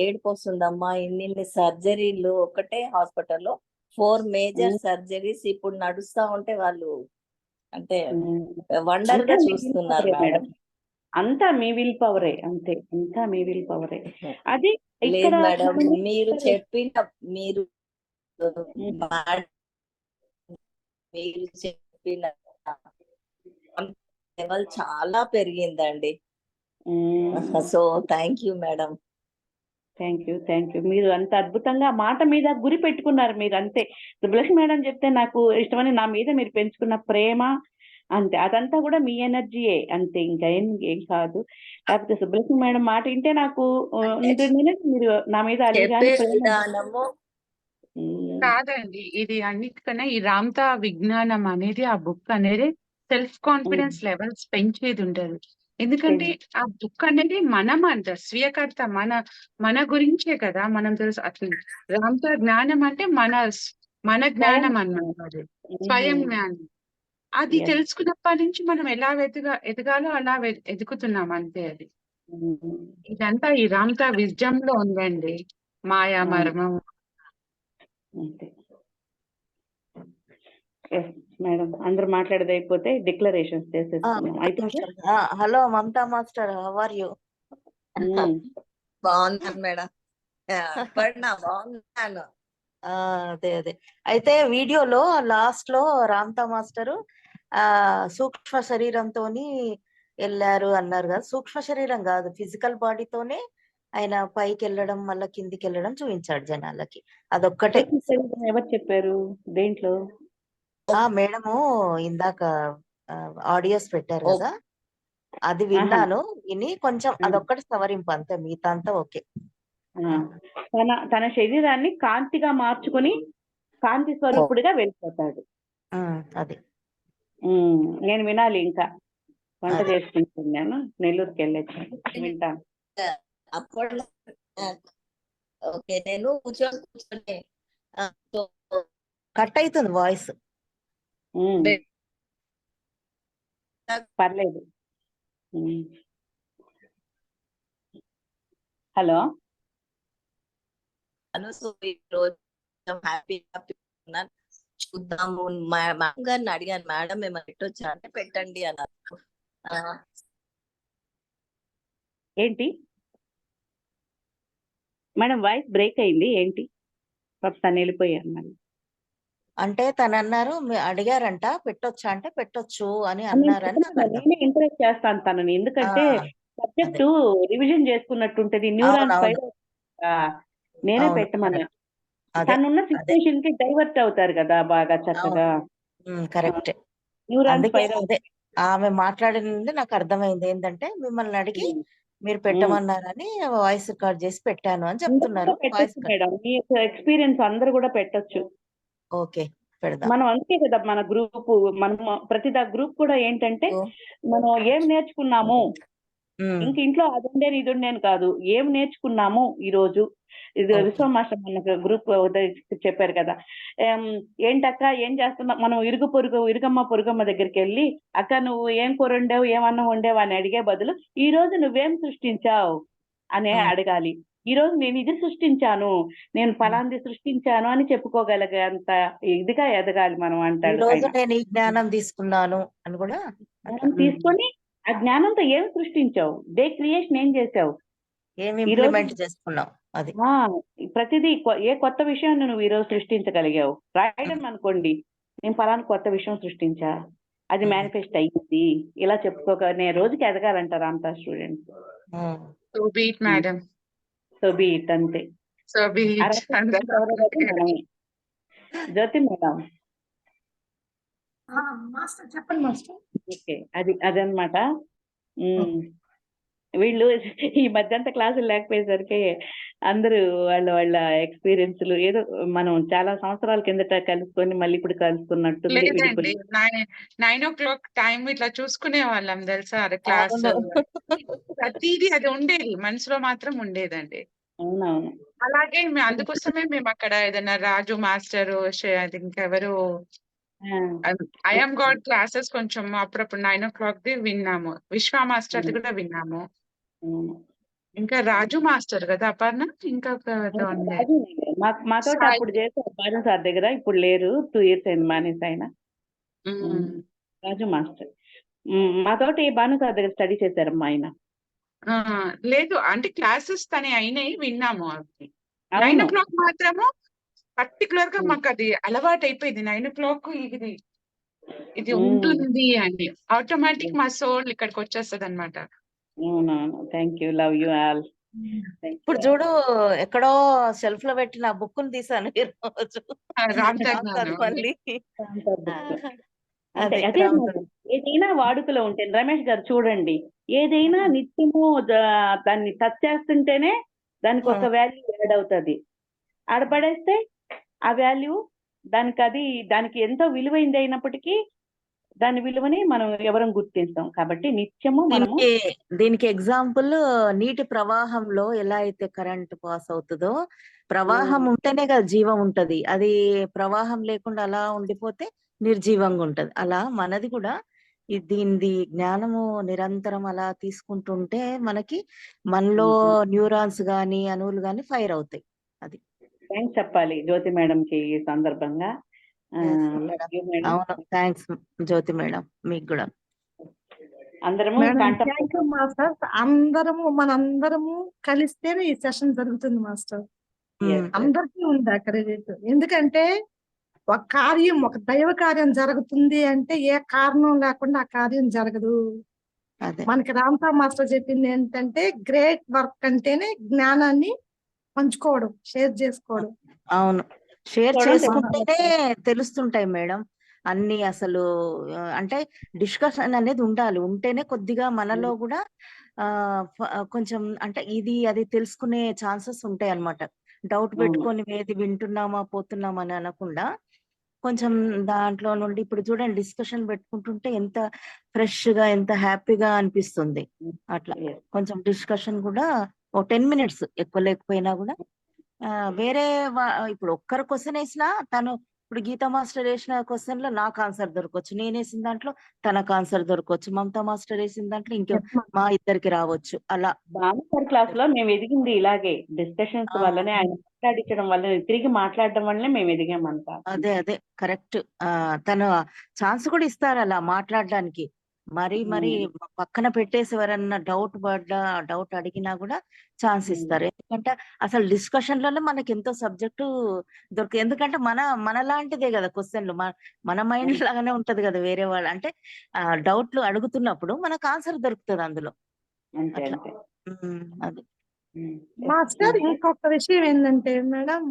ఏడుపు వస్తుందమ్మా. ఇన్ని సర్జరీలు ఒకటే హాస్పిటల్లో 4 మేజర్ సర్జరీస్ ఇప్పుడు నడుస్తా ఉంటే వాళ్ళు అంటే వండర్ గా చూస్తున్నారు మేడం. అంతా మీ విల్ పవరే, అంతే, అంతా మీ విల్ పవరే. అది లేదు మేడం, మీరు చెప్పిన లెవెల్ చాలా పెరిగిందండి. So thank you madam. Thank you. మీరు అంత అద్భుతంగా మాట మీద గురి పెట్టుకున్నారు. మీరు అంతే, సుబ్బలక్ష్మి మేడం చెప్తే నాకు ఇష్టమని నా మీద మీరు పెంచుకున్న ప్రేమ అంతే, అదంతా కూడా మీ ఎనర్జీయే, అంతే, ఇంకా ఏం కాదు. కాకపోతే సుబ్బలక్ష్మి మేడం మాట వింటే నాకు మీరు నా మీద అలిగాని విధానము కాదండి. ఇది అన్నిటికన్నా ఈ రామ్తా విజ్ఞానం అనేది, ఆ బుక్ అనేది సెల్ఫ్ కాన్ఫిడెన్స్ లెవెల్స్ పెంచేది ఉంటది. ఎందుకంటే ఆ బుక్ అనేది మనమంట స్వీయకర్త, మన గురించే కదా మనం తెలుసు. అట్లా రామ్తా జ్ఞానం అంటే మన మన స్వయం జ్ఞానం అన్నమాట అది. స్వయం జ్ఞానం. అది Yes. తెలుసుకున్నప్పటి నుంచి మనం ఎలా ఎదగాలో అలా ఎదుగుతున్నాం అంతే అది. ఇదంతా ఈ రామ్తా విజ్డమ్ లో ఉందండి. మాయా మర్మం. అంతే. మేడం అందరూ మాట్లాడేది అయిపోతే డిక్లరేషన్స్ చేసేసుకున్నాం. ఒక్క అయితే నిమిషం. Hello Mamata master, how are you? బాగున్నాను మేడం. అపర్ణ బాగున్నాను. అదే అయితే వీడియోలో లాస్ట్ లో రామ్తా మాస్టరు సూక్ష్మ శరీరంతోని వెళ్ళారు అన్నారు కదా. సూక్ష్మ శరీరం కాదు, ఫిజికల్ బాడీతోనే ఆయన పైకి వెళ్ళడం మళ్ళీ కిందికి వెళ్ళడం చూపించాడు జనాలకి. అదొక్కటే. ఎవరు చెప్పారు దేంట్లో? మేడము ఇందాక ఆడియోస్ పెట్టారు కదా, అది విన్నాను. విని కొంచెం అదొక్కటి సవరింపు అంతే, మిగతా అంతా ఓకే. తన శరీరాన్ని కాంతిగా మార్చుకుని కాంతి స్వరూపుడిగా వెళ్ళిపోతాడు. అది నేను వినాలి, ఇంకా వంట చేసుకుంటున్నాను, నెల్లూరుకి వెళ్ళొచ్చాను, వింటాను. అప్పుడు ఓకే, నేను కూర్చొని కట్ అవుతుంది వాయిస్. పర్లేదు. హలో, హ్యాపీ చూద్దాము. మేడం గారిని అడిగాను, మేడం మేము పెట్టొచ్చా అంటే పెట్టండి అన్నారు. ఏంటి మేడం వాయిస్ బ్రేక్ అయింది ఏంటి? తను వెళ్ళిపోయారు మళ్ళీ. అంటే తను అన్నారు, అడిగారంట పెట్టొచ్చా అంటే పెట్టొచ్చు అని అన్నారని. నేనే ఎంకరేజ్ చేస్తాను తనని, ఎందుకంటే సబ్జెక్టు రివిజన్ చేసుకున్నట్టుంటది. న్యూరాన్స్ నేనే పెట్టమన్నా. తనున్న సిచ్యువేషన్ కి డైవర్ట్ అవుతారు కదా బాగా చక్కగా. కరెక్ట్. ఆమె మాట్లాడినంది నాకు అర్థమైంది ఏంటంటే, మిమ్మల్ని అడిగి మీరు పెట్టమన్నారని వాయిస్ రికార్డ్ చేసి పెట్టాను అని చెప్తున్నారు. మేడం మీ ఎక్స్పీరియన్స్ అందరూ కూడా పెట్టొచ్చు. ఓకే, పెడదాం. మనం అంతే కదా, మన గ్రూప్, మనం ప్రతి గ్రూప్ కూడా ఏంటంటే మనం ఏం నేర్చుకున్నాము, ఇంక ఇంట్లో అది ఉండేది ఇది ఉండేది కాదు, ఏం నేర్చుకున్నాము ఈ రోజు. ఇది విశ్వ మాస్టర్ మన గ్రూప్ చెప్పారు కదా, ఏంటక్క ఏం చేస్తున్నా, మనం ఇరుగమ్మ పొరుగమ్మ దగ్గరికి వెళ్ళి అక్క నువ్వు ఏం కూర వండావు, ఏమన్నం వండావు అని అడిగే బదులు ఈ రోజు నువ్వేం సృష్టించావు అనే అడగాలి. ఈ రోజు నేను ఇది సృష్టించాను, నేను ఫలాంది సృష్టించాను అని చెప్పుకోగలిగే అంత ఇదిగా ఎదగాలి మనం అంటాడు. నేను ఈ జ్ఞానం తీసుకున్నాను అని కూడా తీసుకొని ఆ జ్ఞానంతో ఏం సృష్టించావు, డే క్రియేషన్ ఏం చేసావు, ఏమి ఇంప్లిమెంట్ చేసుకున్నావు, అది ప్రతిదీ ఏ కొత్త విషయాన్ని నువ్వు ఈరోజు సృష్టించగలిగావు. రాయడం అనుకోండి, నేను ఫలానా కొత్త విషయం సృష్టించా, అది మేనిఫెస్ట్ అయ్యింది, ఇలా చెప్పుకోగలనే రోజుకి ఎదగాలంటారు అంతా స్టూడెంట్స్. సో బీ ఇట్ అంతే. జ్యోతి మేడం చెప్పండి మాస్టర్. ఓకే, అదనమాట. వీళ్ళు ఈ మధ్యంతా క్లాసులు లేకపోయేసరికి అందరూ వాళ్ళ ఎక్స్పీరియన్స్లు ఏదో మనం చాలా సంవత్సరాల కిందట కలుసుకొని మళ్ళీ ఇప్పుడు కలుసుకున్నట్టు. 9 o'clock టైం ఇట్లా చూసుకునే వాళ్ళం తెలుసా, క్లాస్ ప్రతిదీ అది ఉండేది, మనసులో మాత్రం ఉండేదండి. అవునవును. అలాగే అందుకోసమే మేము అక్కడ ఏదైనా రాజు మాస్టర్, ఇంకెవరు ఐఎమ్ గాడ్ క్లాసెస్ కొంచెం అప్పుడప్పుడు 9 o'clock విన్నాము. విశ్వ మాస్టర్ కూడా విన్నాము. ఇంకా రాజు మాస్టర్ కదా అపర్ణ, ఇంకా మాతో అప్పుడు చేశారు భాను సార్ దగ్గర, ఇప్పుడు లేరు, 2 years అయింది మానేసి ఆయన. రాజు మాస్టర్ మాతోటి భాను సార్ దగ్గర స్టడీ చేశారమ్మా ఆయన. లేదు అంటే క్లాసెస్ తనే అయినాయి, విన్నాము. అవి 9 o'clock మాత్రము పర్టికులర్ గా మాకు అది అలవాటు అయిపోయింది. 9 o'clock ఇది ఉంటుంది అని ఆటోమేటిక్ మా సోల్ ఇక్కడికి వచ్చేస్తుంది అనమాట. Thank you, love you all. ఇప్పుడు చూడు, ఎక్కడో షెల్ఫ్ లో పెట్టిన బుక్ ని తీసాను ఈ రోజు. ఏదైనా వాడుకలో ఉంటే, రమేష్ గారు చూడండి, ఏదైనా నిత్యము దాన్ని టచ్ చేస్తుంటేనే దానికి ఒక వాల్యూ యాడ్ అవుతుంది. ఆడపడేస్తే ఆ వాల్యూ దానికి ఎంతో విలువైంది అయినప్పటికీ దాని విలువని మనం ఎవరం గుర్తించాం. కాబట్టి నిత్యము మనము దీనికి ఎగ్జాంపుల్ నీటి ప్రవాహంలో ఎలా అయితే కరెంట్ పాస్ అవుతుందో, ప్రవాహం ఉంటేనే కదా జీవం ఉంటది. అది ప్రవాహం లేకుండా అలా ఉండిపోతే నిర్జీవంగా ఉంటది. అలా మనది కూడా దీనిది జ్ఞానము నిరంతరం అలా తీసుకుంటుంటే మనకి మనలో న్యూరాన్స్ గాని అణువులు గాని ఫైర్ అవుతాయి. అది థ్యాంక్స్ చెప్పాలి జ్యోతి మేడం కి ఈ సందర్భంగా. Love you, madam. అవును, థ్యాంక్స్ జ్యోతి మేడం, మీకు కూడా. అందరము madam contact thank you master. మనందరము కలిస్తేనే ఈ సెషన్ జరుగుతుంది మాస్టర్. అందరికీ ఉంది ఆ క్రెడిట్. ఎందుకంటే ఒక దైవ కార్యం జరుగుతుంది అంటే ఏ కారణం లేకుండా ఆ కార్యం జరగదు. అదే మనకి రామతా మాస్టర్ చెప్పింది ఏంటంటే గ్రేట్ వర్క్ అంటేనే జ్ఞానాన్ని పంచుకోవడం, షేర్ చేసుకోవడం. అవును, షేర్ చూడండి. చేసుకుంటేనే తెలుస్తుంటాయి మేడం అన్ని. అసలు అంటే డిస్కషన్ అనేది ఉండాలి, ఉంటేనే కొద్దిగా మనలో కూడా కొంచెం అంటే ఇది అది తెలుసుకునే ఛాన్సెస్ ఉంటాయి అన్నమాట. డౌట్ పెట్టుకొని ఏది వింటున్నామా పోతున్నామా అని అనకుండా కొంచెం దాంట్లో నుండి ఇప్పుడు చూడండి డిస్కషన్ పెట్టుకుంటుంటే ఎంత ఫ్రెష్ గా ఎంత హ్యాపీగా అనిపిస్తుంది. అట్లా కొంచెం డిస్కషన్ కూడా ఓ 10 minutes ఎక్కువ లేకపోయినా కూడా వేరే ఇప్పుడు ఒక్కరు క్వశ్చన్ వేసినా తను ఇప్పుడు గీతా మాస్టర్ వేసిన క్వశ్చన్ లో నాకు ఆన్సర్ దొరకవచ్చు, నేను వేసిన దాంట్లో తనకు ఆన్సర్ దొరకవచ్చు, మమతా మాస్టర్ వేసిన దాంట్లో ఇంకో మా ఇద్దరికి రావచ్చు. అలా భానుసార్ క్లాస్ లో మేము ఎదిగింది ఇలాగే డిస్కషన్స్ వల్లనే, ఆయన మాట్లాడించడం వల్ల తిరిగి మాట్లాడడం వల్లనే మేము ఎదిగామంతా. అదే అదే కరెక్ట్. తను ఛాన్స్ కూడా ఇస్తారు అలా మాట్లాడడానికి. మరి పక్కన పెట్టేసి ఎవరన్నా డౌట్ అడిగినా కూడా ఛాన్స్ ఇస్తారు. ఎందుకంటే అసలు డిస్కషన్ లోనే మనకి ఎంతో సబ్జెక్టు దొరకదు. ఎందుకంటే మనలాంటిదే కదా క్వశ్చన్లు, మన మైండ్ లాగానే ఉంటది కదా వేరే వాళ్ళు. అంటే డౌట్లు అడుగుతున్నప్పుడు మనకు ఆన్సర్ దొరుకుతుంది అందులో. అంతే అట్లా. అంతే. అది మాస్టర్ ఇంకొక విషయం ఏంటంటే మేడం,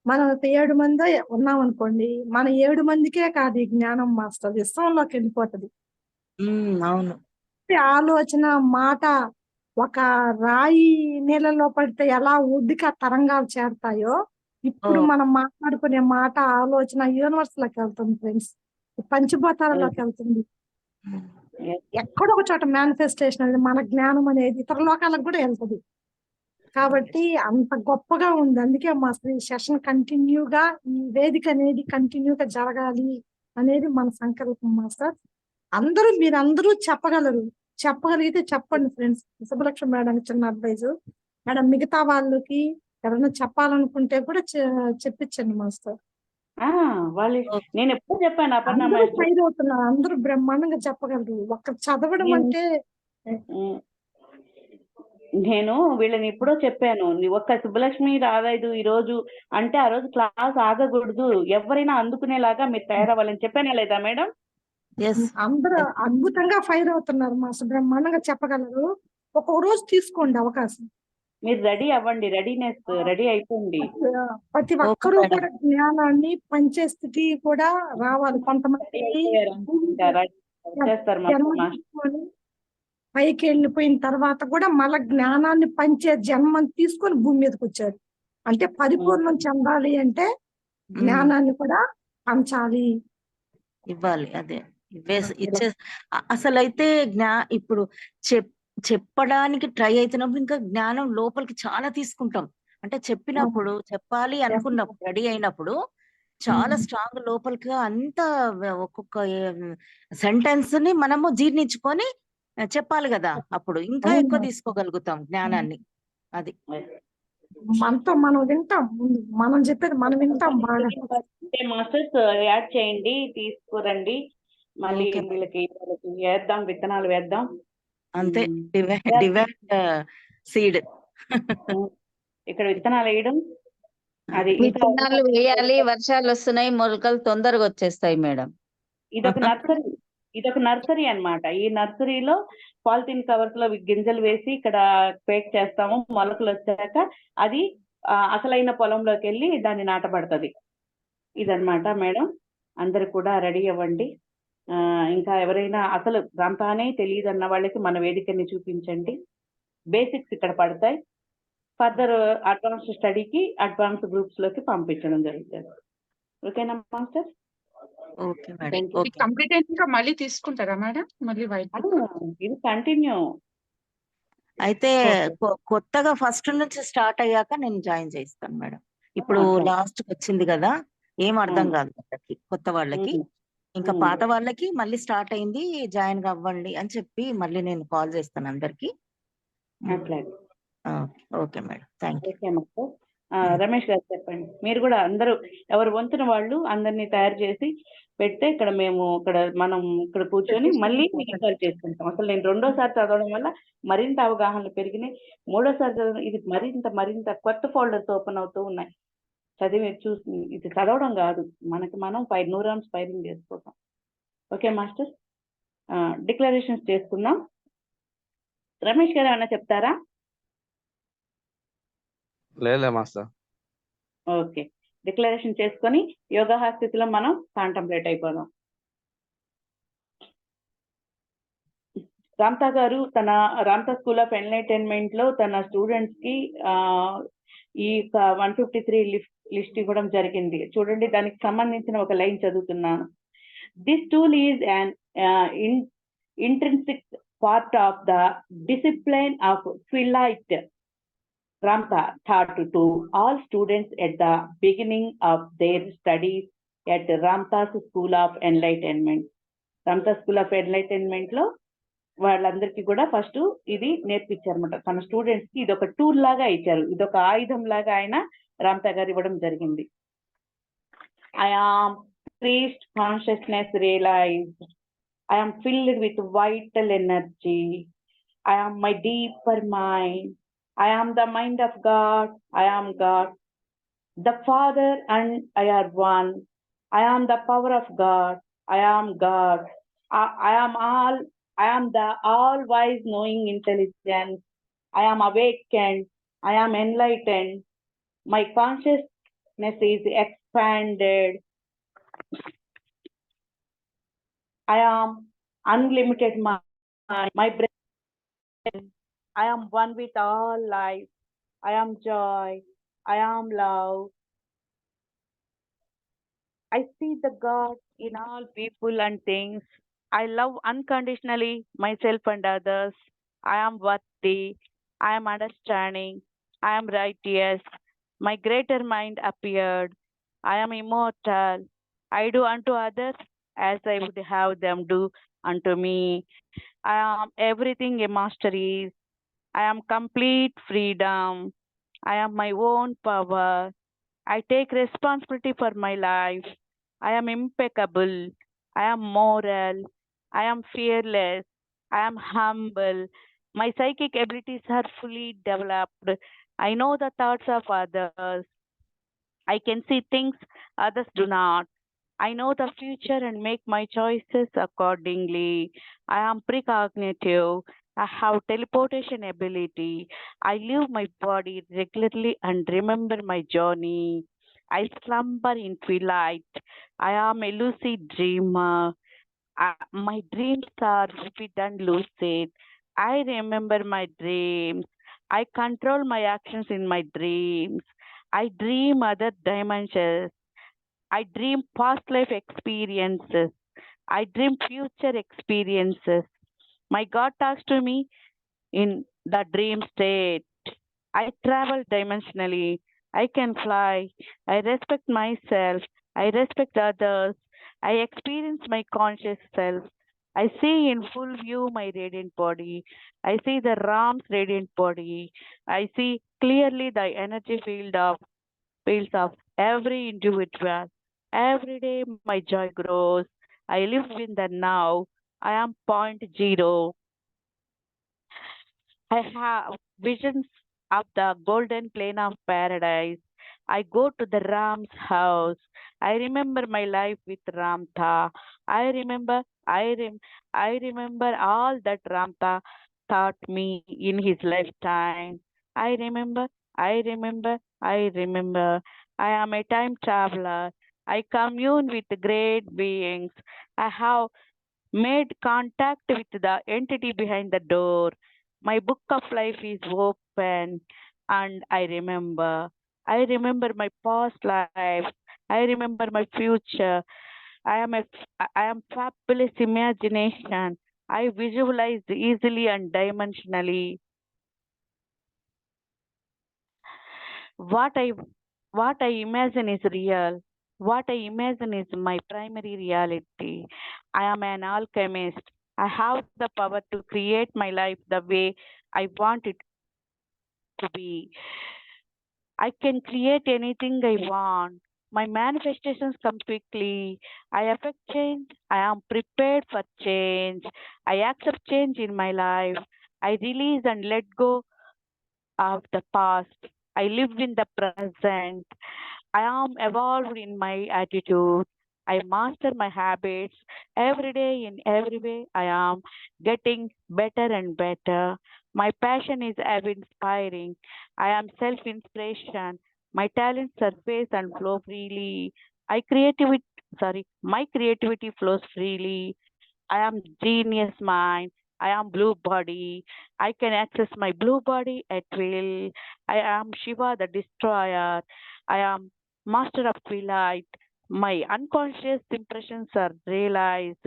మనం 7 మంది ఉన్నాం అనుకోండి, మన 7 మందికే కాదు ఈ జ్ఞానం మాస్టర్, విశ్వంలోకి వెళ్ళిపోతుంది. అవును, ఆలోచన మాట ఒక రాయి నీళ్ళలో పడితే ఎలా ఒడ్డుగా తరంగాలు చేరతాయో, ఇప్పుడు మనం మాట్లాడుకునే మాట ఆలోచన యూనివర్స్ లోకి వెళ్తుంది ఫ్రెండ్స్, పంచభూతాలలోకి వెళ్తుంది. ఎక్కడో ఒక చోట మేనిఫెస్టేషన్ అనేది మన జ్ఞానం అనేది ఇతర లోకాలకు కూడా వెళ్తుంది. కాబట్టి అంత గొప్పగా ఉంది. అందుకే మా సెషన్ కంటిన్యూగా ఈ వేదిక అనేది కంటిన్యూగా జరగాలి అనేది మన సంకల్పం మాస్టర్. మీరందరూ చెప్పగలిగితే చెప్పండి ఫ్రెండ్స్. శుభలక్ష్మి మేడం చిన్న అడ్వైజ్ మేడం, మిగతా వాళ్ళకి ఎవరైనా చెప్పాలనుకుంటే కూడా చెప్పించండి మాస్టర్. వాళ్ళు నేను ఎప్పుడు చెప్పాను అపర్ణ అందరూ ఫైర్ అవుతున్నారు, అందరూ బ్రహ్మాండంగా చెప్పగలరు. ఒక్క చదవడం అంటే నేను వీళ్ళని ఎప్పుడో చెప్పాను, ఒక్క సుబ్బలక్ష్మి రాలేదు ఈ రోజు అంటే ఆ రోజు క్లాస్ ఆగకూడదు, ఎవరైనా అందుకునేలాగా మీరు తయారవ్వాలని చెప్పానా లేదా మేడం? అందరూ అద్భుతంగా ఫైర్ అవుతున్నారు మాస్టర్, బ్రహ్మాండంగా చెప్పగలరు. ఒక్కొక్క రోజు తీసుకోండి అవకాశం. మీరు రెడీ అవ్వండి, రెడీ అయిపోండి. ప్రతి ఒక్కరూ కూడా జ్ఞానాన్ని పంచే స్థితి కూడా రావాలి. కొంతమంది పైకి వెళ్ళిపోయిన తర్వాత కూడా మళ్ళా జ్ఞానాన్ని పంచే జన్మని తీసుకొని భూమి మీదకి వచ్చారు. అంటే పరిపూర్ణం చెందాలి అంటే జ్ఞానాన్ని కూడా పంచాలి, ఇవ్వాలి. అదే అసలైతే ఇప్పుడు చెప్పడానికి ట్రై అవుతున్నప్పుడు ఇంకా జ్ఞానం లోపలికి చాలా తీసుకుంటాం. అంటే చెప్పినప్పుడు చెప్పాలి అనుకున్నప్పుడు రెడీ అయినప్పుడు చాలా స్ట్రాంగ్ లోపలికి అంత ఒక్కొక్క సెంటెన్స్ ని మనము జీర్ణించుకొని చెప్పాలి కదా, అప్పుడు ఇంకా ఎక్కువ తీసుకోగలుగుతాం జ్ఞానాన్ని. అది మనతో మనం వింటాం, ముందు మనం చెప్పేది మనం వింటాం బాగా. మాస్టర్స్ యాడ్ చేయండి, తీసుకురండి, మళ్ళీ వీళ్ళకి వేద్దాం, విత్తనాలు వేద్దాం. అంతే, డివైన్ సీడ్. ఇక్కడ విత్తనాలు వేయడం, అది విత్తనాలు వేయాలి, వర్షాలు వస్తున్నాయి, మొలకలు తొందరగా వచ్చేస్తాయి మేడం. ఇదొక నర్సరీ అన్నమాట. ఈ నర్సరీలో పాలిథిన్ కవర్స్ లో గింజలు వేసి ఇక్కడ పేక్ చేస్తాము. మొలకలు వచ్చాక అది అసలైన పొలంలోకి వెళ్ళి దాన్ని నాటబడుతుంది. ఇదన్నమాట మేడం. అందరు కూడా రెడీ అవ్వండి. ఇంకా ఎవరైనా అసలు గ్రంథానే తెలియదు అన్న వాళ్ళకి మన వేదికని చూపించండి. బేసిక్స్ ఇక్కడ పడతాయి. ఫర్దర్ అడ్వాన్స్ స్టడీకి అడ్వాన్స్ గ్రూప్స్ లోకి పంపించడం జరుగుతుంది. ఓకేనా master? Okay madam. Thank you. ఇది కంప్లీట్ అయినాక మళ్ళీ తీసుకుంటారా మేడం? మళ్ళీ వైట్ బుక్? ఇది కంటిన్యూ. అయితే ఓకే. కొత్తగా ఫస్ట్ నుంచి స్టార్ట్ అయ్యాక నేను జాయిన్ చేయిస్తాను మేడం. ఇప్పుడు లాస్ట్ వచ్చింది కదా, ఏం అర్థం కాదు వాళ్ళకి, కొత్త వాళ్ళకి. ఇంకా పాత వాళ్ళకి మళ్ళీ స్టార్ట్ అయింది, జాయిన్ అవ్వండి అని చెప్పి మళ్ళీ నేను కాల్ చేస్తాను అందరికి. అట్లాగే. Okay madam, thank you. Okay master. Ramesh గారు చెప్పండి. మీరు కూడా అందరూ ఎవరు వంతున వాళ్ళు అందరినీ తయారు చేసి పెడితే ఇక్కడ మనం ఇక్కడ కూర్చొని మళ్ళీ రికాల్ చేసుకుంటాం. అసలు నేను రెండోసారి చదవడం వల్ల మరింత అవగాహనలు పెరిగినాయి. మూడోసారి చదవడం ఇది మరింత కొత్త ఫోల్డర్స్ ఓపెన్ అవుతూ ఉన్నాయి. చదివి చూసి ఇది చదవడం కాదు, మనకి మనం న్యూరాన్స్ ఫైరింగ్ చేసుకోవటం. ఓకే మాస్టర్, డిక్లరేషన్స్ చేసుకుందాం. రమేష్ గారు ఏమన్నా చెప్తారా? లేలే మాస్టర్. ఓకే, డిక్లరేషన్ చేసుకొని యోగా స్థితిలో మనం కాంటంప్లేట్ అయిపోదాం. రామ్తా గారు తన రామ్తా స్కూల్ ఆఫ్ ఎన్లైటైన్మెంట్ లో తన స్టూడెంట్స్ కి ఈ 153 లిస్ట్ ఇవ్వడం జరిగింది. చూడండి, దానికి సంబంధించిన ఒక లైన్ చదువుతున్నాను. This tool is an intrinsic part of the discipline of ఫిలైట్ Ramtha taught to all students at the beginning of their studies at Ramtha's School of Enlightenment. Ramtha School of Enlightenment లో వాళ్ళందరికీ కూడా first ఇది నేర్పించారన్నమాట. తన students కి ఇది ఒక tool లాగా ఇచ్చారు, ఇది ఒక ఆయుధం లాగా ఆయన రామ్తా గారు ఇవ్వడం జరిగింది. I am increased consciousness realized. I am filled with vital energy. I am my deeper mind. I am the mind of God. I am God. The Father and I are one. I am the power of God. I am God. I am the all-wise knowing intelligence. I am awakened. I am enlightened. My consciousness is expanded. I am unlimited mind. My brain. I am one with all life. I am joy. I am love. I see the God in all people and things. I love unconditionally myself and others. I am worthy. I am understanding. I am righteous. My greater mind appeared. I am immortal. I do unto others as I would have them do unto me. I am everything a master is. I am complete freedom. I am my own power. I take responsibility for my life. I am impeccable. I am moral. I am fearless. I am humble. My psychic abilities are fully developed. I know the thoughts of others. I can see things others do not. I know the future and make my choices accordingly. I am precognitive. I have teleportation ability. I leave my body regularly and remember my journey. I slumber in twilight. I am a lucid dreamer. My dreams are vivid and lucid. I remember my dreams. I control my actions in my dreams. I dream other dimensions. I dream past life experiences. I dream future experiences. My God talks to me in the dream state. I travel dimensionally. I can fly. I respect myself. I respect others. I experience my conscious self. I see in full view my radiant body. I see the Ram's radiant body. I see clearly the energy fields of every individual. Every day my joy grows. I live in the now. I am 0. I have visions of the golden plain of paradise. I go to the Ram's house. I remember my life with Ramtha. I remember all that Ramtha taught me in his lifetime. I remember. I am a time traveler. I commune with great beings. I have made contact with the entity behind the door. My book of life is open and I remember. I remember my past life. I remember my future. I am fabulous imagination. I visualize easily and dimensionally. What I imagine is real. What I imagine is my primary reality. I am an alchemist. I have the power to create my life the way I want it to be. I can create anything I want. My manifestations come quickly. I affect change. I am prepared for change. I accept change in my life. I release and let go of the past. I live in the present. I am evolved in my attitude. I master my habits every day in every way. I am getting better and better. My passion is ever inspiring. I am self inspiration. My talents surface and flow freely. My creativity flows freely. I am genius mind. I am blue body. I can access my blue body at will. I am Shiva the destroyer. I am master of twilight. My unconscious impressions are realized.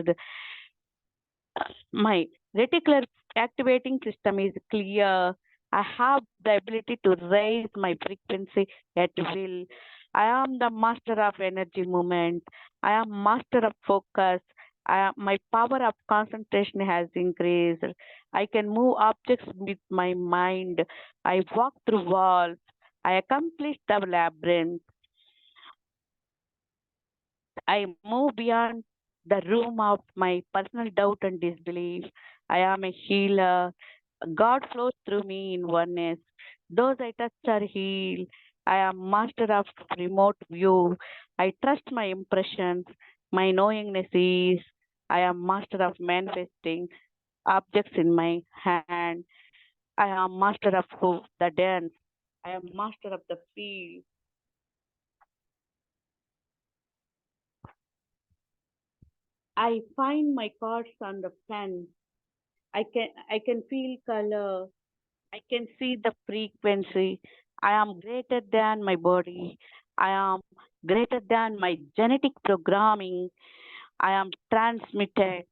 My reticular activating system is clear. I have the ability to raise my frequency at will. I am the master of energy movement. I am master of focus. My power of concentration has increased. I can move objects with my mind. I walk through walls. I accomplish the labyrinth. I move beyond the room of my personal doubt and disbelief. I am a healer. God flows through me in oneness. Those I touch are healed. I am master of remote view. I trust my impressions. My knowingness is. I am master of manifesting objects in my hand. I am master of the dance. I am master of the field. I find my cards on the pen. I can feel color. I can see the frequency. I am greater than my body. I am greater than my genetic programming. I am transmitted.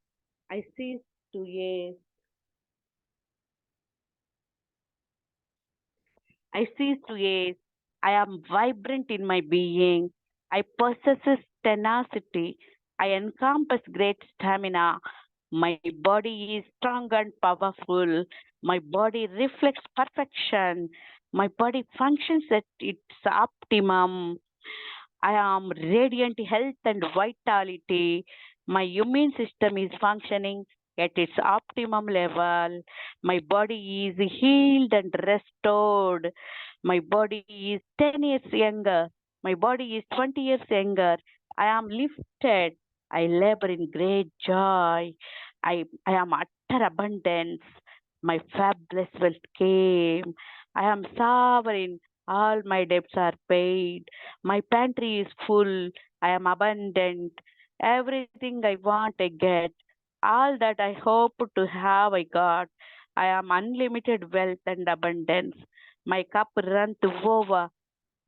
I cease to yes. I cease to yes. I am vibrant in my being. I possess tenacity. I encompass great stamina. My body is strong and powerful. My body reflects perfection. My body functions at its optimum. I am radiant health and vitality. My immune system is functioning at its optimum level. My body is healed and restored. My body is 10 years younger. My body is 20 years younger. I am lifted. I labor in great joy. I am utter abundance. My fabulous wealth came. I am sovereign. All my debts are paid. My pantry is full. I am abundant. Everything I want, I get. All that I hope to have, I got. I am unlimited wealth and abundance. My cup runs over.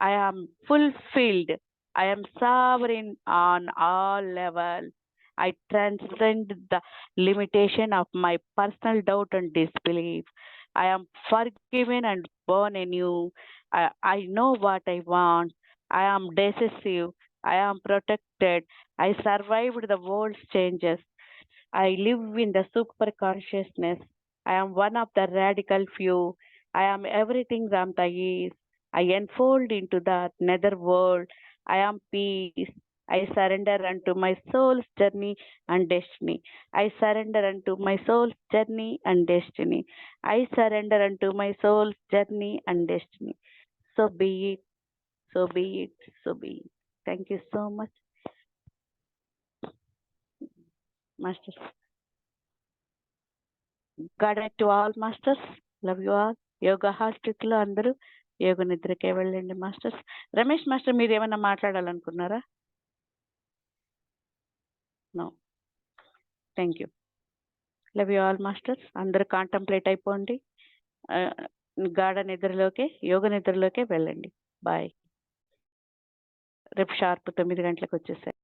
I am fulfilled. I am sovereign on all levels. I transcend the limitation of my personal doubt and disbelief. I am forgiven and born anew. I know what I want. I am decisive. I am protected. I survived the world's changes. I live in the super consciousness. I am one of the radical few. I am everything Ramta is. I unfold into the nether world. I am peace. I surrender unto my soul's journey and destiny. I surrender unto my soul's journey and destiny. I surrender unto my soul's journey and destiny. So be it, so be it, so be it. Thank you so much, Master. God to all masters. Love you all. Yoga స్థితిలో అందరూ యోగ నిద్రకే వెళ్ళండి masters. Ramesh master మీరు ఏమైనా మాట్లాడాలనుకున్నారా? No. Thank you. Love you all masters. అందరూ contemplate అయిపోండి. గాఢ నిద్రలోకే యోగ నిద్రలోకే వెళ్ళండి. బాయ్. రేపు షార్ప్ 9 గంటలకు వచ్చేసాయి.